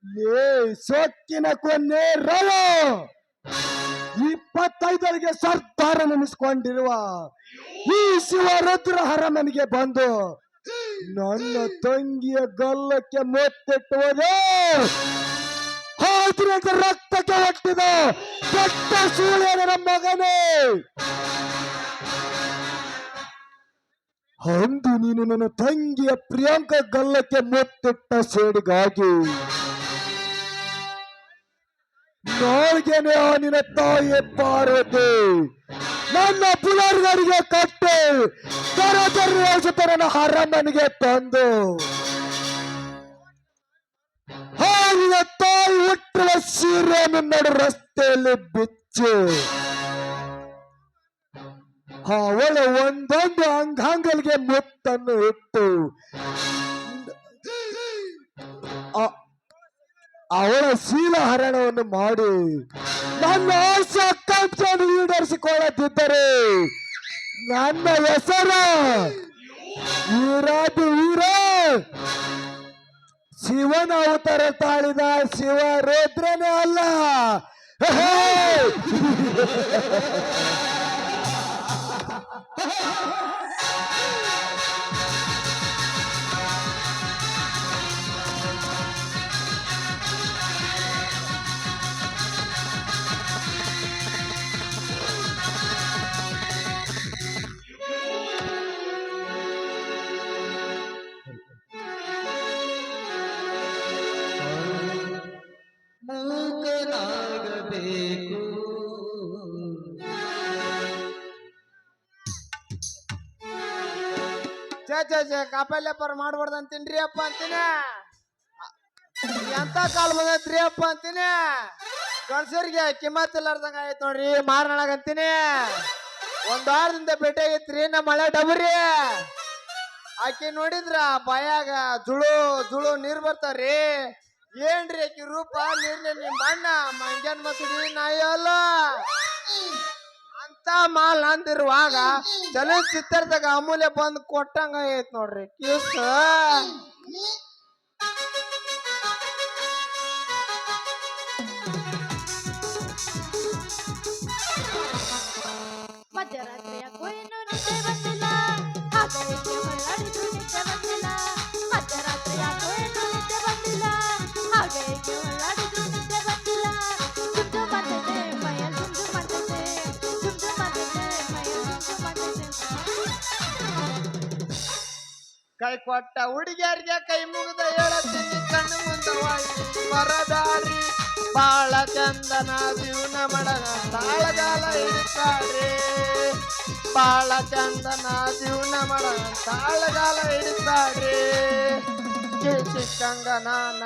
ಲೇ ಸೊಕ್ಕಿನ ಕೊನ್ನೆ ರವ 25ರಿಗೆ ಸರ್ದಾರ ನೆನೆಸ್ಕೊಂಡಿರುವ ಈ ಶಿವರುದ್ರ ಹರಮನಿಗೆ ಬಂದು ನನ್ನ ತಂಗಿಯ ಗಲ್ಲಕ್ಕೆ ಮೊತ್ತಿಟ್ಟುವುದೇ ಹಾದ್ರಿಂದ ರಕ್ತಕ್ಕೆ ಒಟ್ಟಿದ ಕೆಟ್ಟ ಸೂಳೆಯರ ಮಗನೇ. ಅಂದು ನೀನು ನನ್ನ ತಂಗಿಯ ಪ್ರಿಯಾಂಕ ಗಲ್ಲಕ್ಕೆ ಮೊತ್ತಿಟ್ಟ ಸೇಡಿಗಾಗಿ ನಾಳೆಗೆನೆ ಆ ನಿನ್ನ ತಾಯಿ ಪಾರ್ವತಿ ನನ್ನ ಪುಲರ್ಗರಿಗೆ ಕಟ್ಟಿ ಜೊತೆ ನನ್ನ ಹರಮನಿಗೆ ತಂದು ಆ ನಿನ್ನ ತಾಯಿ ಹುಟ್ಟುವ ಸೀರೆಯನ್ನು ನಡು ರಸ್ತೆಯಲ್ಲಿ ಬಿಚ್ಚಿ ಅವಳ ಒಂದೊಂದು ಅಂಗಾಂಗಲ್ಗೆ ಮುತ್ತನ್ನು ಇಟ್ಟು ಅವಳ ಶೀಲಹರಣವನ್ನು ಮಾಡಿ ನನ್ನ ಆಸೆ ಆಕಾಂಕ್ಷೆಯನ್ನು ಈಡೇರಿಸಿಕೊಳ್ಳದಿದ್ದರೆ ನನ್ನ ಹೆಸರ ವೀರಾದಿ ವೀರ ಶಿವನ ಅವತಾರ ತಾಳಿದ ಶಿವ ರುದ್ರನೇ ಅಲ್ಲ. ಮೂಕನಾಗಬೇಕು ಕಾಪಲ್ಯಪ್ಪರ್ ಮಾಡ್ಬಾರ್ದು ಅಂತೀನ್ರಿ ಅಪ್ಪ ಅಂತೀನಿ. ಎಂತ ಕಾಲ್ ಬಂದೈತ್ರಿ ಅಪ್ಪ ಅಂತೀನಿ. ಗಂಡಸರಿಗೆ ಕಿಮ್ಮತ್ ಇಲ್ಲಾರ್ದಂಗ ಆಯ್ತು ನೋಡ್ರಿ ಮಾರ್ನಾಳಗಂತೀನಿ. ಒಂದ್ ವಾರದಿಂದ ಭೇಟಿ ಆಗೈತ್ರಿ ನಮ್ಮ ಮಳೆ ಡಬ್ರಿ. ಆಕಿ ನೋಡಿದ್ರ ಬಾಯಾಗ ಜುಳು ಜುಳು ನೀರ್ ಬರ್ತಾವ್ರಿ. ಏನ್ರಿ ಆಕಿ ರೂಪ ನೀರ್ನಲ್ಲಿ ಬಣ್ಣ ಮಂಗ್ಯಾನ್ ಮಸೂಡಿ ನಾಯಿ ಅಲ್ಲ ಅಂತ ಮಾಲ್ ಅಂದಿರುವಾಗ ಚಲನಚಿತ್ರದಾಗ ಅಮೂಲ್ಯ ಬಂದ್ ಕೊಟ್ಟಂಗ ಐತ್ ನೋಡ್ರಿ ಕಿಸ್. ಮಧ್ಯರಾತ್ರಿಯ ಕೊಯ್ನು ನಿದ್ದೆ ಬಂದಿಲ್ಲ, ಹಾಗೇಕೆ ಹೊರಳಿದ್ರು ನಿದ್ದೆ ಬಂದಿಲ್ಲ. ಮಧ್ಯರಾತ್ರಿಯ ಕೊಯ್ನು ನಿದ್ದೆ ಬಂದಿಲ್ಲ, ಹಾಗೇಕೆ ಹೊರಳಿದ್ರು ನಿದ್ದೆ ಬಂದಿಲ್ಲ. ಜುಂಜು ಮಾಡ್ತೈತೆ ಮೈಯಲ್ ಜುಂಜು ಮಾಡ್ತೈತೆ, ಜುಂಜು ಮಾಡ್ತೈತೆ ಮೈಯಲ್ ಜುಂಜು ಮಾಡ್ತೈತೆ. ಕೈ ಕೊಟ್ಟ ಹುಡುಗಿಯರಿಗೆ ಕೈ ಮುಗಿದ ಹೇಳತ್ತೀನಿ ಕಣ್ಣು ಮುಂದವಾಗಿ ಬರದಾರಿ. ಬಾಳ ಚಂದನ ಜೀವನ ಮಾಡನ ತಾಳಗಾಲ ಹಿಡಿತಾಡ್ರಿ. ಬಾಳ ಚಂದನ ಜೀವನ ಮಾಡನ ತಾಳಗಾಲ ಹಿಡಿತಾಡ್ರಿ. ಸಿಕ್ಕಂಗ ನಾನ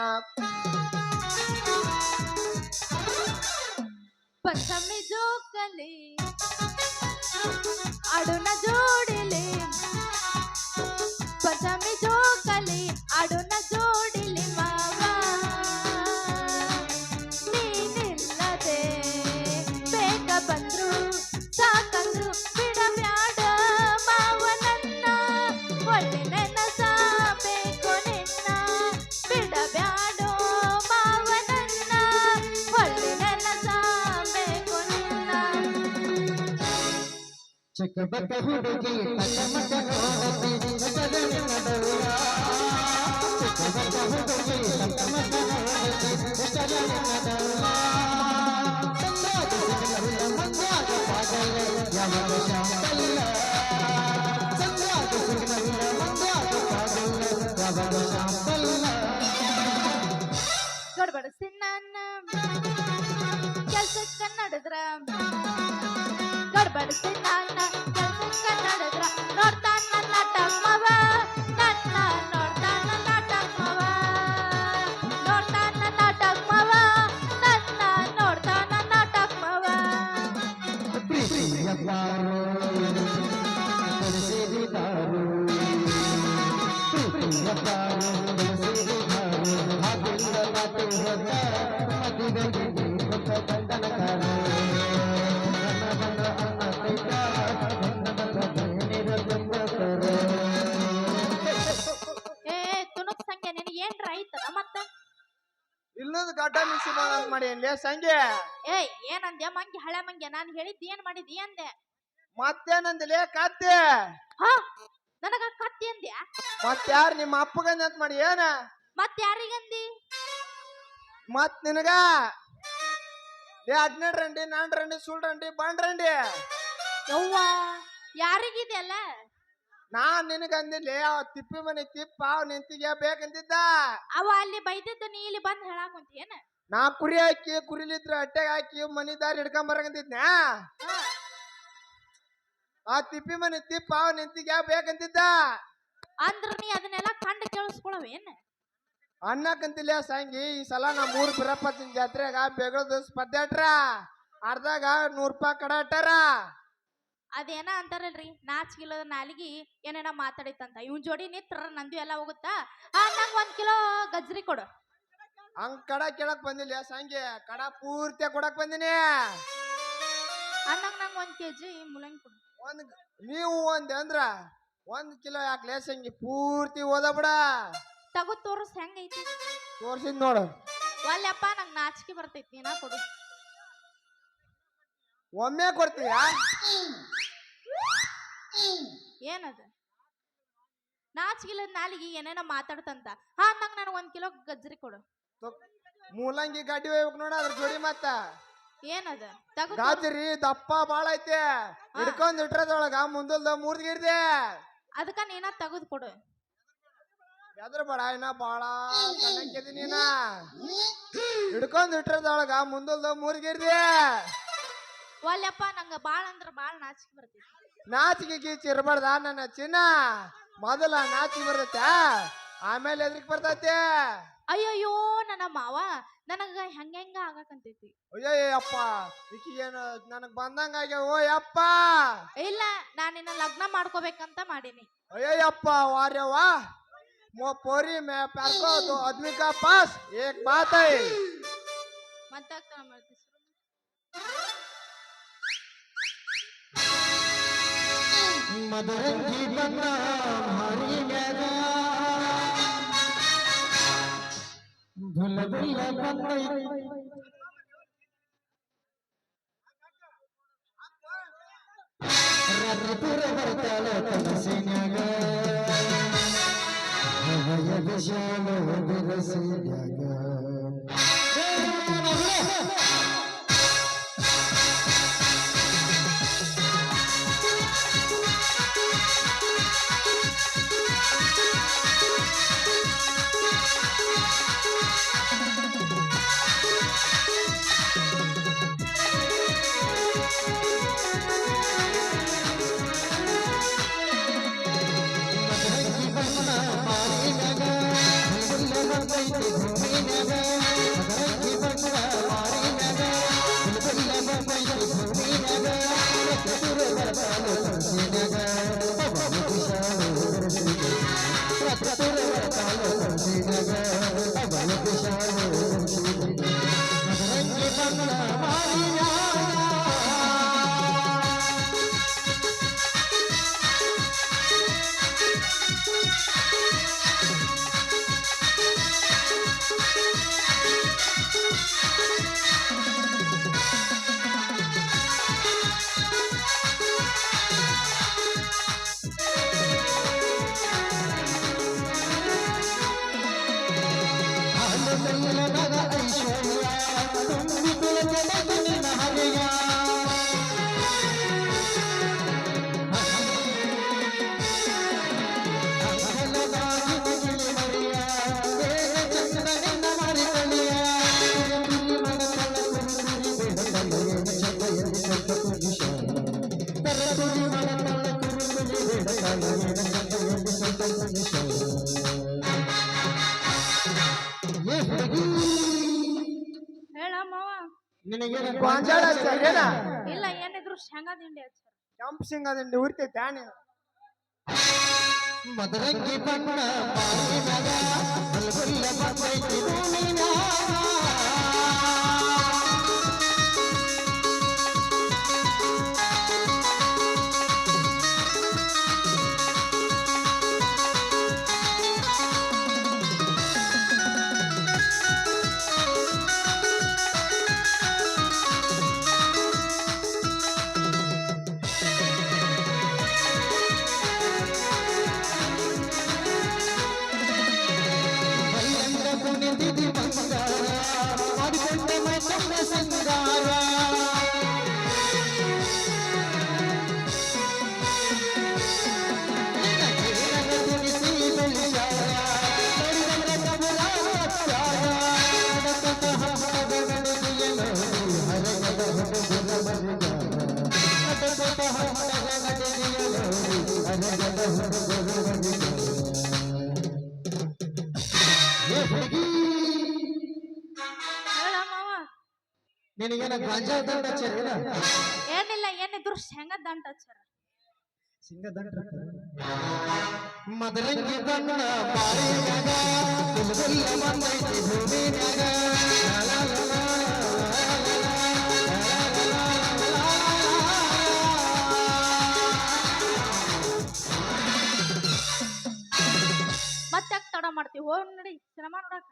ಪಂಚಮಿ ಜೋಕಲಿ ಆಡೋಣ ಜೋಡಿಲಿ, ಪಂಚಮಿ ಜೋಕಲಿ ಆಡೋಣ ಜೋಡಿಲಿ ಮಾವ. ನೀನಿಲ್ಲದೆ ಬೇಗ ಬಂದ್ರು ಸಾಕಂದ್ರು ಬಿಡಬ್ಯಾಡ ಮಾವ ನನ್ನ. ಒಳ್ಳೆ ನೆನಸ ಬೇಕು ನಿನ್ನ ಬಿಡಬ್ಯಾಡೋ ಮಾವ ನನ್ನ. ಒಳ್ಳೆ ನೆನಸ ಬೇಕು ನಿನ್ನ. ಚಿಕ್ಕ ಬಕ್ಕ ಹುಡುಗಿ ತಕ್ಕ ಮಕ್ಕ ನೋಡತಿ ಜಗದ ನಡುವ. ಚಿಕ್ಕ ಬಕ್ಕ ಹುಡುಗಿ ತಕ್ಕ ಮಕ್ಕ ನೋಡತಿ ಜಗದ ನಡುವ. ಚಂದ್ರಾಗ ಸಿಗಲಿಲ್ಲ ಮಂದ್ರಾಗ ಪಾಗಲ್ಲ ಯಾವಾಗ ಶಾಂತಲ್ಲ. ಚಂದ್ರಾಗ ಸಿಗಲಿಲ್ಲ ಮಂದ್ರಾಗ ಪಾಗಲ್ಲ ಯಾವಾಗ ಶಾಂತಲ್ಲ. ಗಡ್ಬಡಿಸ್ತೀನಿ ನನ್ನ ಕೆಲ್ಸಕ್ಕ ನಡೆದ್ರ, ಗಡ್ಬಡಿಸ್ತೀನಿ ನನ್ನ ಕೆಲ್ಸಕ್ಕ ನಡೆದ್ರ. ನೋಡ್ತಾನ ನನ್ನ ಟಮ್ಮವ ನನ್ನ, ನೋಡ್ತಾನ ನನ್ನ ಟಮ್ಮವ, ನೋಡ್ತಾನ ನನ್ನ ಟಮ್ಮವ ನನ್ನ, ನೋಡ್ತಾನ ನನ್ನ ಟಮ್ಮವ. ಪ್ರೀತಿಯ ಬಾರೋ ತಿಳಿಸಿದಿದ್ದಾರು. ಪ್ರೀತಿಯ ಬಾರೋ ತಿಳಿಸಿದಿದ್ದಾರು. ಹಾಗೆಲ್ಲ ಮಾತು ಹೊತ್ತ ಮದುವೆಗೆ ಹೊಸ ಗಂಡನಕಾರ. ನನ್ನ ಬಣ್ಣ ಅನ್ನತಿದ್ದ ನನ್ನ ಬಣ್ಣ ಬೇನಿರ ತುಂಬಕರ. ದೊಡ್ಡ ಮಿಸಿ ಮಾಡಿ ಏನ್ಲೇ ಸಂಜೆ ಏಯ್ ಏನಂದ್ಯ ಮಂಗಿ ಹಳೆ ಮಂಗ್ಯ ನಾನು ಹೇಳಿದ್ ಏನ್ ಮಾಡಿದಿ ಅಂದೆ ಮತ್ತೇನಂದಿಲೇ ಕತ್ತೆ ಹಾ ನನಗ ಕತ್ತಿ ಅಂದ್ಯ ಮತ್ ಯಾರು ನಿಮ್ಮ ಅಪ್ಪಗಂದ ಅಂತ ಮಾಡಿ ಏನ ಮತ್ ಯಾರಿಗಂದಿ ಮತ್ ನಿನಗ ಲೇ 12 ರಂಡಿ ನಾನ್ ರಂಡಿ ಸುಳ್ ರಂಡಿ ಬಂಡ್ ರಂಡಿ ಯವ್ವ ಯಾರಿಗಿದೆಯಲ್ಲ ನಾನ್ ನಿನಗಂದಿಲ್ಲ ಅವ ತಿಪ್ಪಿ ಮನೆ ತಿಪ್ಪ ಅವ್ ನಿಂತಿಗೆ ಬೇಕಂತಿದ್ದ ಅವ ಅಲ್ಲಿ ಬೈದಿದ್ದ ನೀ ಇಲ್ಲಿ ಬಂದ್ ಹೇಳಾಕುಂತಿಯೇನ ನಾ ಕುರಿ ಹಾಕಿ ಕುರಿಲಿದ್ರ ಅಟ್ಟೆಗೆ ಹಾಕಿ ಮನಿ ದಾರಿ ಹಿಡ್ಕೊಂಡ್ ಬರಕಂತಿದ್ನ ಆ ತಿಪ್ಪಿ ಮನೆ ತಿಪ್ಪ ಅವ್ ನಿಂತಿಗೆ ಬೇಕಂತಿದ್ದ ಅಂದ್ರ ನೀ ಅದನ್ನೆಲ್ಲ ಕಂಡು ಕೇಳಿಸ್ಕೊಳವೇನ್ ಅನ್ನಕಂತಿಲ್ಲ ಸಂಗಿ ಈ ಸಲ ನಾ 3 ಬಿರಪ್ಪತ್ತಿನ ಜಾತ್ರೆಗ ಬೆಗಳದ ಸ್ಪರ್ಧೆ ಅಟ್ರ ಅರ್ಧಾಗ 100 ರೂಪಾಯಿ ಕಡ ಅಟ್ಟಾರ ಅದೇನ ಅಂತಾರಲ್ರಿ ನಾಚಿಗಿಲ್ಲದ ನಾಲಿಗಿ ಏನೇನ ಮಾತಾಡಿತ್ತಂತ ಇವನ್ ಜೋಡಿ ನಿತ್ರ ನಂದು ಎಲ್ಲ ಹೋಗುತ್ತಾ ನಂಗ್ 1 ಕಿಲೋ ಗಜ್ರಿ ಕೊಡು ಹಂಗ್ ಕಡ ಕೇಳಕ್ ಬಂದಿಲ್ಲ ಸಂಗಿ ಕಡ ಪೂರ್ತಿ ಕೊಡಕ್ ಬಂದಿನಿ ಅನ್ನಂಗ್ ನಂಗ್ 1 kg ಮುಲಂಗಿ ಕೊಡು ನೀವು ಅಂದ್ರ 1 ಕಿಲೋ ಯಾಕೆ ಸಂಗಿ ಪೂರ್ತಿ ಓದ ಬಿಡ ತಗೋ ತೋರ್ಸ್ ಹೆಂಗೈತಿ ತೋರ್ಸಿದ್ ನೋಡು ಒಲ್ಲಪ್ಪ ನಂಗ್ ನಾಚಿಕೆ ಬರ್ತೈತಿ ನೀನ ಕೊಡು ಒಮ್ಮೆ ಕೊಡ್ತೀಯ ಏನದ ನಾಚಿಗಿಲ್ಲದ ನಾಲಿಗೆ ಏನೇನ ಮಾತಾಡ್ತಂತ ನಂಗ್ ನನಗ್ 1 ಕಿಲೋ ಗಜ್ರಿ ಕೊಡು ಮೂಲಂಗಿ ಗಡ್ಡಿ ಹೋಗ್ಬೇಕು ನೋಡ ಅದ್ರ ಜೋಡಿ ಮತ್ತ ಏನದ ತಗೋ ಗಾಜರಿ ದಪ್ಪ ಬಾಳ ಐತೆ ಹಿಡ್ಕೊಂಡ್ ಇಟ್ರದೊಳಗ ಮುಂದಲ್ದ ಮೂರ್ದಿಗಿರ್ದೆ ಅದಕ್ಕ ನೀನ ತೆಗೆದು ಕೊಡು ಎದ್ರ ಬೇಡ ಇನ್ನ ಬಾಳ ಕಣ್ಣಕ್ಕಿದಿ ನೀನ ಹಿಡ್ಕೊಂಡ್ ಇಟ್ರದೊಳಗ ಮುಂದಲ್ದ ಮೂರ್ಗಿರ್ದೆ ಒಲ್ಲಪ್ಪ ನಂಗ ಬಾಳ ಅಂದ್ರ ಬಾಳ ನಾಚಿಕೆ ಬರ್ತೈತಿ ನಾಚಿಕೆ ಗೀಚಿ ಇರಬಾರ್ದ ನನ್ನ ಚಿನ್ನ ಮೊದಲ ನಾಚಿಕೆ ಬರ್ತೈತೆ ಆಮೇಲೆ ಎದ್ರಿಕ್ ಬರ್ತೈತೆ ಅಯ್ಯಯ್ಯೋ ನನ್ನ ಮಾವ ನನಗ ಹೆಂಗ ಆಗಕಂತೈತಿ ಅಯ್ಯೋ ಅಪ್ಪ ಈಕಿ ಏನು ನನಗ್ ಬಂದಂಗ ಆಗ್ಯಾವ ಯಪ್ಪ ಇಲ್ಲ ನಾನು ನಿನ್ನ ಲಗ್ನ ಮಾಡ್ಕೋಬೇಕಂತ ಮಾಡೀನಿ ಅಯ್ಯಪ್ಪ ವಾರ್ಯವ್ವ पोरी मैं प्यार को तो आदमी का पास एक बात है ಮಾತಾಡ್ತಾ ಮಾಡ್ತೀವಿ ಮದರಂಗಿ ಬಣ್ಣ ಭಾರಿ ಮ್ಯಾಗ ಧುಲ ಧುಲ ಬಂದೈತಿ ರತ್ಪುರ ಬರ್ತಾಳ ಕನಸಿನ್ಯಾಗ ಹೃದಯದ ಶಾಲೆ ಬಿರಸಿನ್ಯಾಗ ಹೇಳ ಮಾವ ಗೊಂಜಾಳ ಏನ ಇಲ್ಲ ಏನಿದ್ರು ಶೇಂಗಾ ದಿಂಡಿ ಹಚ್ಚಾರ ಕೆಂಪ್ ಸಿಂಗದಿಂದ ಉರಿತೈತೆ ನೀನು ಮದರಂಗಿ ಬಣ್ಣ ಮಾರಿನಾಗ ಬಲ್ಬುಲ್ಲ ಬಂದೈತಿ ಭೂಮಿನಾಗ ನಿನಗೇನ ಗಾಂಜಾ ದಂಡ ಹಚ್ಚಾರೇನ? ಏನಿಲ್ಲ ಏನಿದ್ರು ಶೇಂಗಾ ದಂಟ ಹಚ್ಚಾರ. ಸಿಂಗ ದಂಡ ಮದರಂಗಿ ಬಣ್ಣ ಬಾಳಿಯಾಗ ಕುಲದಲ್ಲ ಬಂದೈತಿ ಭೂಮಿಯಾಗ ಲಾ ಲಾ ಲಾ ಮತ್ತೆ ಯಾಕೆ ತಡ ಮಾಡ್ತೀವಿ? ಹೋಗ್ ನಡಿ ಸಿನಿಮಾ ನೋಡಕ.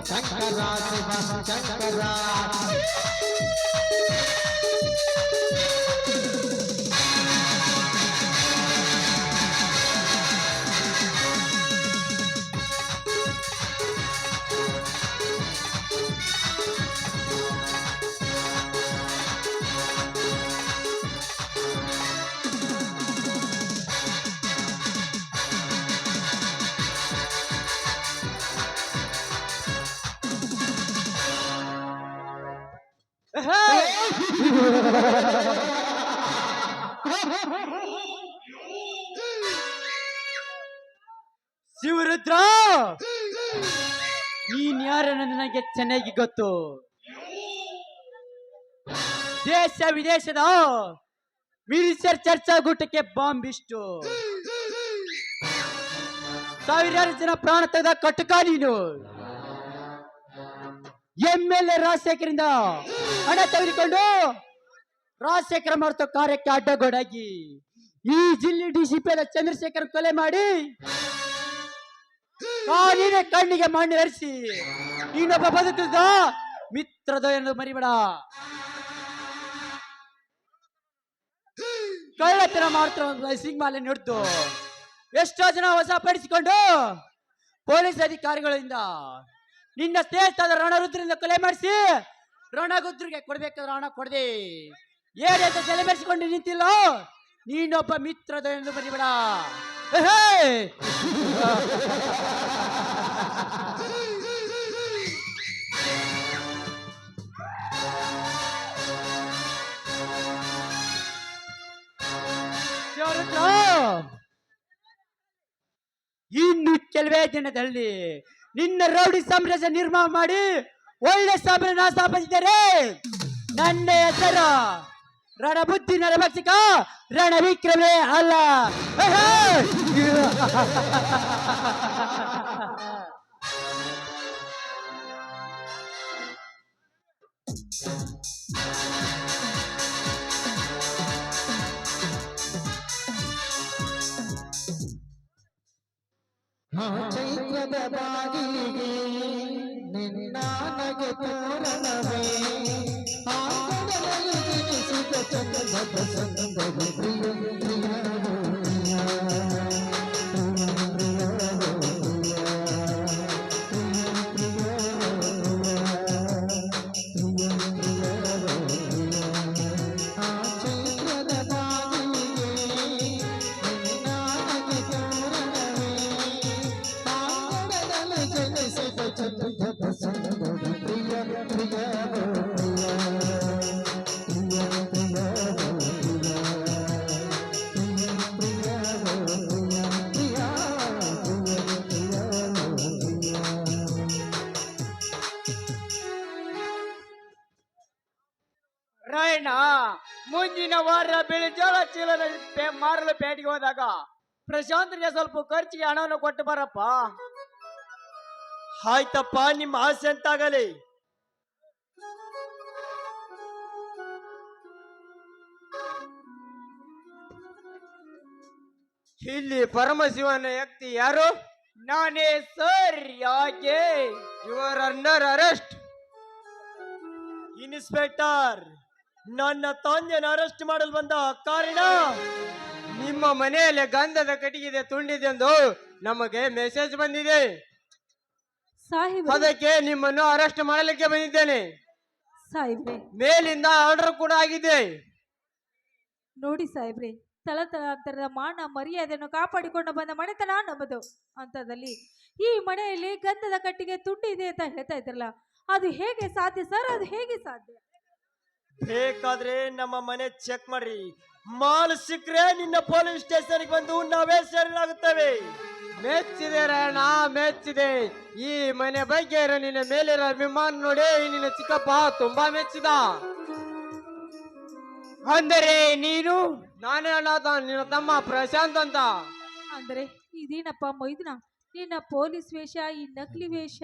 ಶಂಕರ ಶಂಕರ ಶಿವರುದ್ರ, ನೀನ್ ಯಾರನ್ನ ನನಗೆ ಚೆನ್ನಾಗಿ ಗೊತ್ತು. ದೇಶ ವಿದೇಶದ ಮಿನಿಸ್ಟರ್ ಚರ್ಚಾಗೂಟಕ್ಕೆ ಬಾಂಬ್ ಇಷ್ಟು, ಸಾವಿರಾರು ಜನ ಪ್ರಾಣ ತೆಗೆದ ಕಟಕ ನೀನು. MLA ರಾಜಶೇಖರಿಂದ ಹಣ ತೆಗೆದುಕೊಂಡು ರಾಜಶೇಖರ ಮಾಡ್ತೋ ಕಾರ್ಯಕ್ಕೆ ಅಡ್ಡಗೋಡಾಗಿ ಈ ಜಿಲ್ಲೆ DCP ಚಂದ್ರಶೇಖರ್ ಕೊಲೆ ಮಾಡಿ ಕಾಲಿನ ಕಣ್ಣಿಗೆ ಮಣ್ಣು ಹರಿಸಿ ಇನ್ನೊಬ್ಬ ಬದುಕಿದ ಮಿತ್ರದ ಎಂದು ಮರಿಬೇಡ. ಕಳ್ಳತನ ಮಾಡ್ತಾರ ಸಿಂಗ್ಮಾಲೆ ನೋಡ್ತು ಎಷ್ಟೋ ಜನ ವಶಪಡಿಸಿಕೊಂಡು ಪೊಲೀಸ್ ಅಧಿಕಾರಿಗಳಿಂದ ನಿನ್ನ ಸ್ನೇಹಿತದ ರಣರುದ್ರಿಂದ ಕೊಲೆ ಮಾಡಿಸಿ ರಣಗುದ್ರಿಗೆ ಕೊಡ್ಬೇಕಾದ್ರೆ ಹಣ ಕೊಡದೆ ಏನಂತ ತಲೆ ಬೆರೆಸಿಕೊಂಡು ನಿಂತಿಲ್ಲ. ನೀನೊಬ್ಬ ಮಿತ್ರದ ಎಂದು ಮರಿಬೇಡ. ಇನ್ನು ಕೆಲವೇ ದಿನದಲ್ಲಿ ನಿನ್ನ ರೌಡಿ ಸಾಮ್ರಾಜ್ಯ ನಿರ್ಮಾಣ ಮಾಡಿ ಒಳ್ಳೆ ಸಾಮ್ರಾಜ್ಯ ಸ್ಥಾಪಿಸಿದ್ದಾರೆ. ನನ್ನ ಹೆಸರು ರಣಬುದ್ಧಿ ನರಭಕ್ಷಕ ರಣವಿಕ್ರಮೇ ಅಲ್ಲ. ಚೈತ್ರದ ಬಾಗಿಲಿಗೆ ನಿನ್ನ ನಗೆ ತೋರಣವೇ ಆಂಗಣದಲ್ಲಿ ಜನಿಸಿದ ಚಂದದ ಸಂದದ ಪ್ರಿಯ ಪ್ರಿಯ ಶನಿವಾರ ಬಿಳಿ ಜೋಳ ಚೀಲ ಮಾರಲು ಪೇಟೆಗೆ ಹೋದಾಗ ಪ್ರಶಾಂತ್ಗೆ ಸ್ವಲ್ಪ ಖರ್ಚಿಗೆ ಹಣವನ್ನು ಕೊಟ್ಟು ಬರಪ್ಪ. ಆಯ್ತಪ್ಪ, ನಿಮ್ಮ ಆಸೆ ಅಂತಾಗಲಿ. ಇಲ್ಲಿ ಪರಮಶಿವನ ವ್ಯಕ್ತಿ ಯಾರು? ನಾನೇ ಸರ್. ಯಾಕೆ? Your under arrest. ಇನ್ಸ್ಪೆಕ್ಟರ್, ನನ್ನ ತಂದೆಯನ್ನು ಅರೆಸ್ಟ್ ಮಾಡಲು ಬಂದ ಕಾರಣ ನಿಮ್ಮ ಮನೆಯಲ್ಲಿ ಗಂಧದ ಕಟ್ಟಿಗೆ ತುಂಡಿದೆ ಎಂದು ನಮಗೆ ಮೆಸೇಜ್ ಬಂದಿದೆ. ಸಾಹೇಬ್ರೆ, ಅದಕ್ಕೆ ನಿಮ್ಮನ್ನು ಅರೆಸ್ಟ್ ಮಾಡಲಿಕ್ಕೆ ಬಂದಿದ್ದೇನೆ. ಸಾಹೇಬ್ರೆ ಮೇಲಿಂದ ಆರ್ಡರ್ ಕೂಡ ಆಗಿದೆ. ನೋಡಿ ಸಾಹೇಬ್ರೆ, ತಲತಲಾಂತರದ ಮಾನ ಮರ್ಯಾದೆಯನ್ನು ಕಾಪಾಡಿಕೊಂಡು ಬಂದ ಮನೆತನ ನಮ್ಮದು. ಅಂತದಲ್ಲಿ ಈ ಮನೆಯಲ್ಲಿ ಗಂಧದ ಕಟ್ಟಿಗೆ ತುಂಡು ಇದೆ ಅಂತ ಹೇಳ್ತಾ ಇದ್ರಲ್ಲ, ಅದು ಹೇಗೆ ಸಾಧ್ಯ ಸರ್? ಅದು ಹೇಗೆ ಸಾಧ್ಯ? ಬೇಕಾದ್ರೆ ನಮ್ಮ ಮನೆ ಚೆಕ್ ಮಾಡ್ರಿ. ಮಾಲ್ ಸಿಕ್ಕರೆ ನಿನ್ನ ಪೊಲೀಸ್ ಸ್ಟೇಷನ್ಗೆ ಬಂದು ನಾವೇ ಸೇರಲಾಗುತ್ತೇವೆ. ಮೆಚ್ಚಿದೆ ರಾಯಣ್ಣ, ಮೆಚ್ಚಿದೆ. ಈ ಮನೆ ಬಗ್ಗೆ ನಿನ್ನ ಮೇಲಿರೋ ಅಭಿಮಾನ ನೋಡಿ ನಿನ್ನ ಚಿಕ್ಕಪ್ಪ ತುಂಬಾ ಮೆಚ್ಚಿದ. ಅಂದರೆ ನೀನು? ನಾನೇ ಅಣ್ಣ, ನಿನ್ನ ತಮ್ಮ ಪ್ರಶಾಂತ್ ಅಂತ. ಅಂದ್ರೆ ಇದೇನಪ್ಪ ಮೈದುನ, ನಿನ್ನ ಪೊಲೀಸ್ ವೇಷ, ಈ ನಕಲಿ ವೇಷ?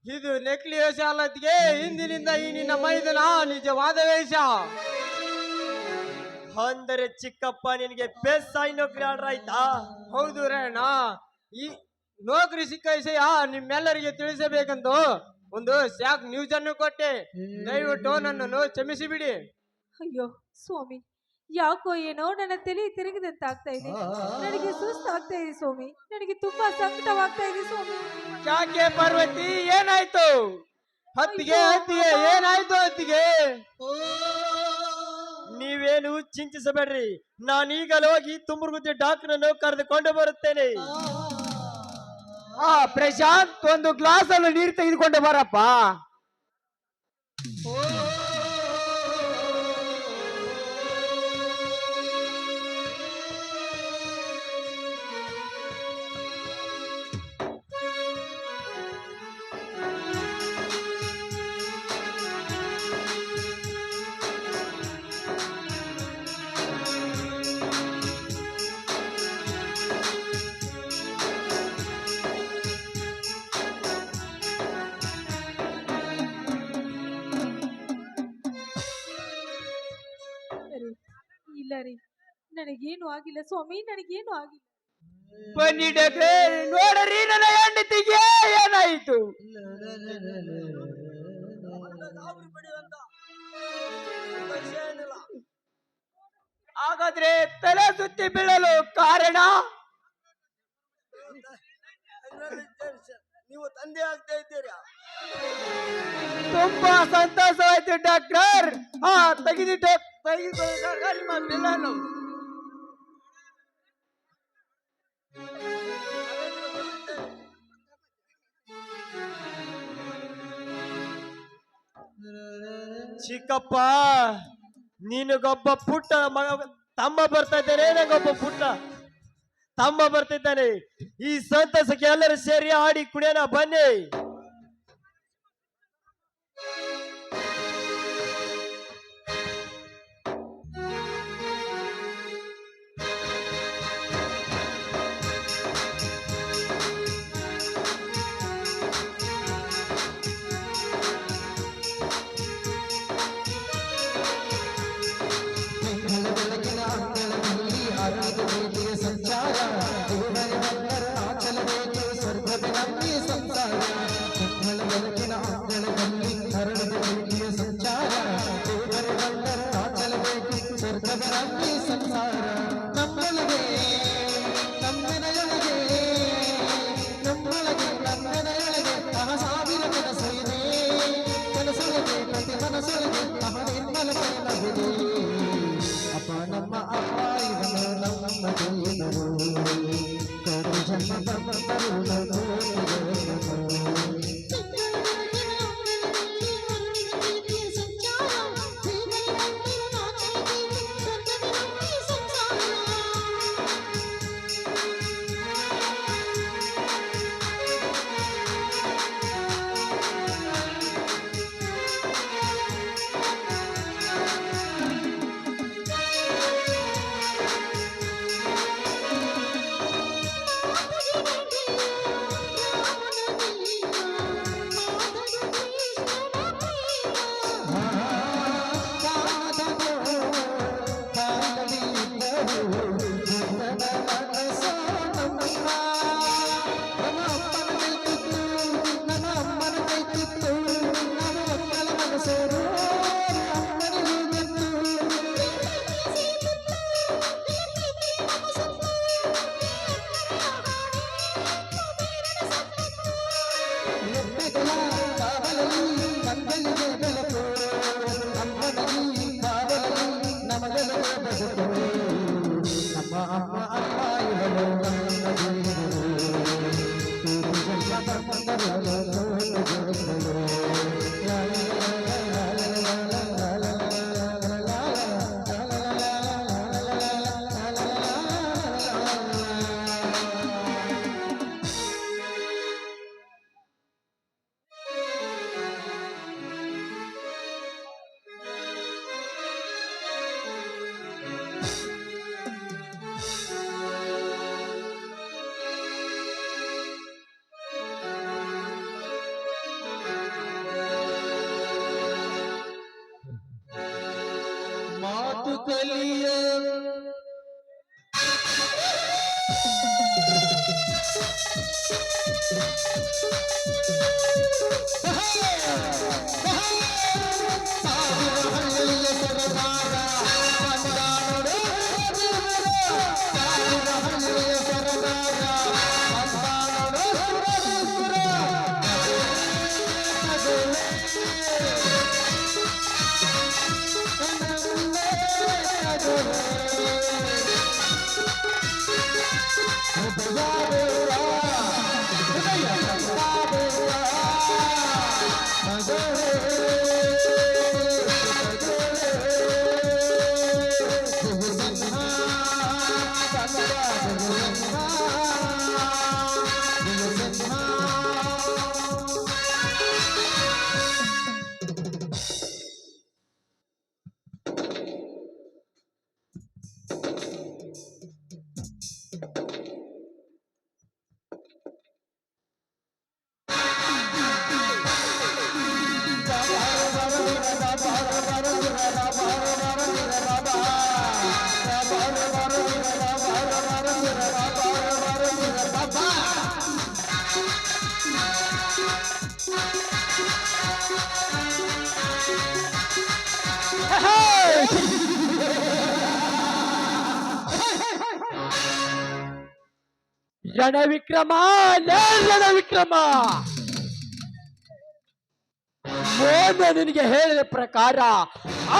ಇದು ನಕಲಿ ವೇಷ ಅಲ್ಲದಿಗೆ ಹಿಂದಿನಿಂದ ಈ ನಿನ್ನ ಮೈದನ ನಿಜವಾದ ವೇಷ. ಅಂದರೆ ಚಿಕ್ಕಪ್ಪ ನಿನಗೆ ಬೇಸಾಯಿ ನೌಕರಿ ಆರ್ಡರ್ ಆಯ್ತಾ? ಹೌದು ರಾಯಣ್ಣ, ಈ ನೌಕರಿ ಸಿಕ್ಕ ವಿಷಯ ನಿಮ್ಮೆಲ್ಲರಿಗೆ ತಿಳಿಸಬೇಕೆಂದು ಒಂದು ಶಾಕ್ ನ್ಯೂಸ್ ಅನ್ನು ಕೊಟ್ಟೆ. ದಯವಿಟ್ಟು ನನ್ನನ್ನು ಕ್ಷಮಿಸಿ ಬಿಡಿ. ಅಯ್ಯೋ ಸ್ವಾಮಿ, ಯಾಕೋ ಏನೋ ನನ್ನ ತಲೆ ತಿರುಗಿದಂತ ಆಗ್ತಾ ಇದೆ. ನನಗೆ ಸುಸ್ತಾಗ್ತಾ ಇದೆ ಸ್ವಾಮಿ, ನನಗೆ ತುಂಬಾ ಸಂಕಟವಾಗ್ತಾ ಇದೆ ಸ್ವಾಮಿ. ಯಾಕೆ ಪಾರ್ವತಿ, ಏನಾಯ್ತು? ಹತ್ತಿಗೆ ಏನಾಯ್ತು? ಹತ್ತಿಗೆ ನೀವೇನು ಚಿಂತಿಸಬೇಡ್ರಿ, ನಾನೀಗಲೇ ಹೋಗಿ ತುಮಕೂರು ಡಾಕ್ಟರ್ ಅನ್ನು ಕರೆದುಕೊಂಡು ಬರುತ್ತೇನೆ. ಪ್ರಶಾಂತ್, ಒಂದು ಗ್ಲಾಸ್ ಅನ್ನು ನೀರು ತೆಗೆದುಕೊಂಡು ಬರಪ್ಪ. ಇಲ್ಲ ರೀ, ನನಗೇನು ಆಗಿಲ್ಲ ಸ್ವಾಮಿ, ನನಗೇನು ಆಗಿಲ್ಲ. ಬನ್ನಿ ಡಾಕ್ಟ್ರೆ, ನೋಡ್ರಿ ನನ್ನ ಹೆಂಡತಿಗೆ ಏನಾಯ್ತು? ಹಾಗಾದ್ರೆ ತಲೆ ಸುತ್ತಿ ಬೀಳಲು ಕಾರಣ? ನೀವು ತಂದೆ ಆಗ್ತಾ ಇದ್ದೀರಾ? ತುಂಬಾ ಸಂತೋಷವಾಯ್ತು ಡಾಕ್ಟರ್. ತೆಗೆದಿಟ್ಟು ನಿಮ್ಮ ಬಿಲ್ಲನ್ನು. ಚಿಕ್ಕಪ್ಪ, ನಿನಗೊಬ್ಬ ಪುಟ್ಟ ತಮ್ಮ ಬರ್ತಾ ಇದ್ದಾನೆ, ನನಗೊಬ್ಬ ಪುಟ್ಟ ತಮ್ಮ ಬರ್ತಿದ್ದಾನೆ. ಈ ಸಂತಸಕ್ಕೆ ಎಲ್ಲರೂ ಸೇರಿ ಆಡಿ ಕುಣಿಯೋಣ ಬನ್ನಿ. ತಲಿಯ ರಣವಿಕ್ರಮ ರಣವಿಕ್ರಮ ಮೊನ್ನೆ ನಿನಗೆ ಹೇಳಿದ ಪ್ರಕಾರ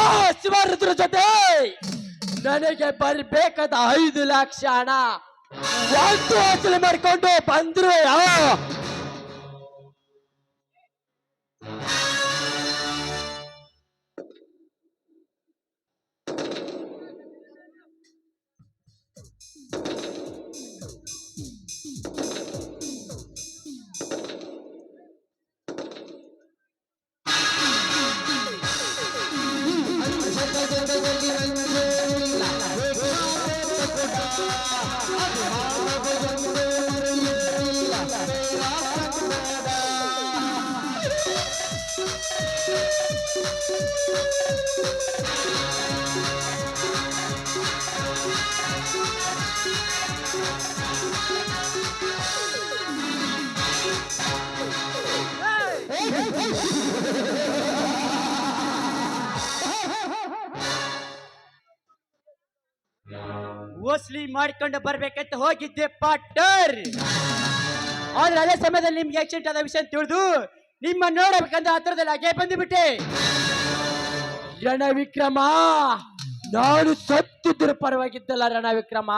ಆ ಶಿವರುದ್ರ ಜೊತೆ ನನಗೆ ಬರ್ಬೇಕಾದ 5 ಲಕ್ಷ ಹಣ ಒಂದು ವಸೂಲಿ ಮಾಡ್ಕೊಂಡು ಬಂದ್ರು. ವಸೂಲಿ ಮಾಡ್ಕೊಂಡು ಬರ್ಬೇಕಂತ ಹೋಗಿದ್ದೆ ಪಾರ್ಟ್ನರ್. ಆದ್ರೆ ಅದೇ ಸಮಯದಲ್ಲಿ ನಿಮ್ಗೆ ಆಕ್ಸಿಡೆಂಟ್ ಆದ ವಿಷಯ ತಿಳಿದು ನಿಮ್ಮ ನೋಡಬೇಕಂತ ಹತ್ರದಲ್ಲಿ ಹಾಗೆ ಬಂದುಬಿಟ್ಟೆ. ರಣವಿಕ್ರಮ, ನಾನು ಸತ್ತಿದ್ರು ಪರವಾಗಿದ್ದಲ್ಲ ರಣವಿಕ್ರಮ,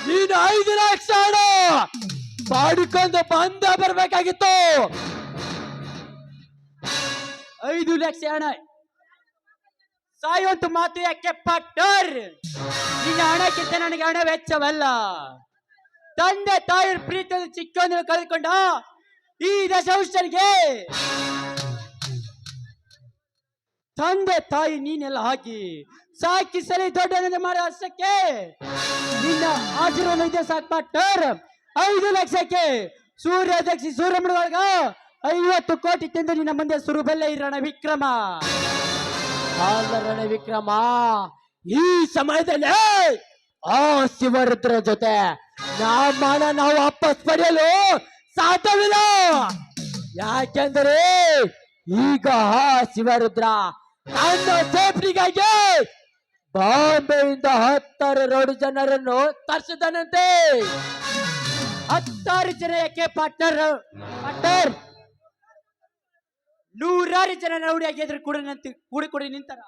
ನೀನು 5 ಲಕ್ಷ ಹಣ ಮಾಡಿಕೊಂಡು ಬಂದ ಬರ್ಬೇಕಾಗಿತ್ತು. 5 ಲಕ್ಷ ಹಣ ಸಾಯುವಂತ ಮಾತು ಯಾಕೆ ಪಾರ್ಟ್ನರ್? ನಿನ್ನ ಹಣಕ್ಕಿಂತ ನನಗೆ ಹಣ ವೆಚ್ಚವಲ್ಲ. ತಂದೆ ತಾಯಿಯ ಪ್ರೀತಿಯನ್ನು ಚಿಕ್ಕಂದು ಕಳೆದುಕೊಂಡ ಈ ದಶವರ್ಷನಿಗೆ ತಂದೆ ತಾಯಿ ನೀನೆಲ್ಲ ಹಾಕಿ ಸಾಕಿ ಸರಿ ದೊಡ್ಡ ಮಾಡೋ ಅಷ್ಟಕ್ಕೆ ನಿನ್ನ ಆಶೀರ್ವಾದ ಇದೆ ಸಾಕು ಪಾರ್ಟ್ನರ್. 5 ಲಕ್ಷಕ್ಕೆ ಸೂರ್ಯ ದಕ್ಷಿ ಸೂರ್ಯಮುಡಿಯೊಳಗ 50 ಕೋಟಿ ತಿಂದು ನಿನ್ನ ಮುಂದೆ ಸುರುಬೆಲ್ಲ ಈ ರಣವಿಕ್ರಮ. ಅಲ್ಲ ರಣವಿಕ್ರಮ, ಈ ಸಮಯದಲ್ಲಿ ಆ ಶಿವರುದ್ರ ಜೊತೆ ನಾವು ವಾಪಸ್ ಪಡೆಯಲು ಸಾಧ್ಯವಿಲ್ಲ. ಯಾಕೆಂದರೆ ಈಗ ಆ ಶಿವರುದ್ರ ತನ್ನ ಸೇಫ್ಟಿಗಾಗಿ ಬಾಂಬೆಯಿಂದ 10 ಜನರನ್ನು ತರಿಸಿದನಂತೆ. 10 ಜನ ಯಾಕೆ ಪಾರ್ಟ್ನರ್? 100 ಜನ ರೌಡಿಯಾಗಿ ಎದುರು ಕೂಡಿ ನಿಂತರ.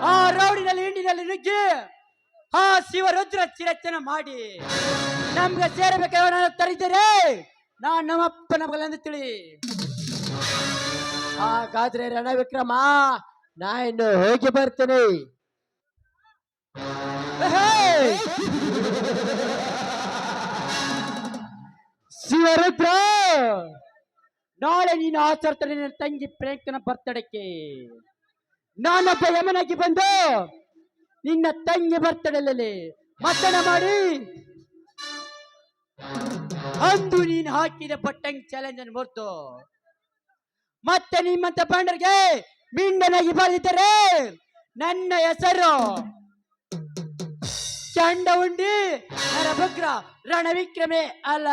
ಆ ರೌಡಿನಲ್ಲಿ ಹಿಂಡಿನಲ್ಲಿ ನುಗ್ಗಿ ಆ ಶಿವರುದ್ರ ಚಿರಚನ ಮಾಡಿ ನಮ್ಗೆ ಸೇರಬೇಕಾದ ತರಿದರೆ ನಾನ್ ನಮ್ಮಪ್ಪನ ಮಗಳೆಂದು ತಿಳಿ. ಹಾಗಾದ್ರೆ ರಣವಿಕ್ರಮ, ನಾ ಇನ್ನು ಹೋಗಿ ಬರ್ತೇನೆ. ಶಿವರುದ್ರ, ನಾಳೆ ನೀನು ಆಚರಿಸ್ತಾರೆ ನಿನ್ನ ತಂಗಿ ಪ್ರೇಂಕನ ಬರ್ತಡಕ್ಕೆ. ನಾನೊಬ್ಬ ಯಮನಾಗಿ ಬಂದು ನಿನ್ನ ತಂಗಿ ಬರ್ತಡಲ್ಲಿ ಮತನ ಮಾಡಿ ಅಂದು ನೀನು ಹಾಕಿದ ಪಟ್ಟಂಗ್ ಚಾಲೆಂಜ್ ಅನ್ನು ಮುರ್ತು ಮತ್ತೆ ನಿಮ್ಮಂತ ಬಂಡರ್ಗೆ ಮಿಂಡನಾಗಿ ಬಾಳಿದ್ದಾರೆ ನನ್ನ ಹೆಸರು ಚಂಡವುಂಡಿ ನರಭಗ್ರ ರಣವಿಕ್ರಮೆ ಅಲ್ಲ.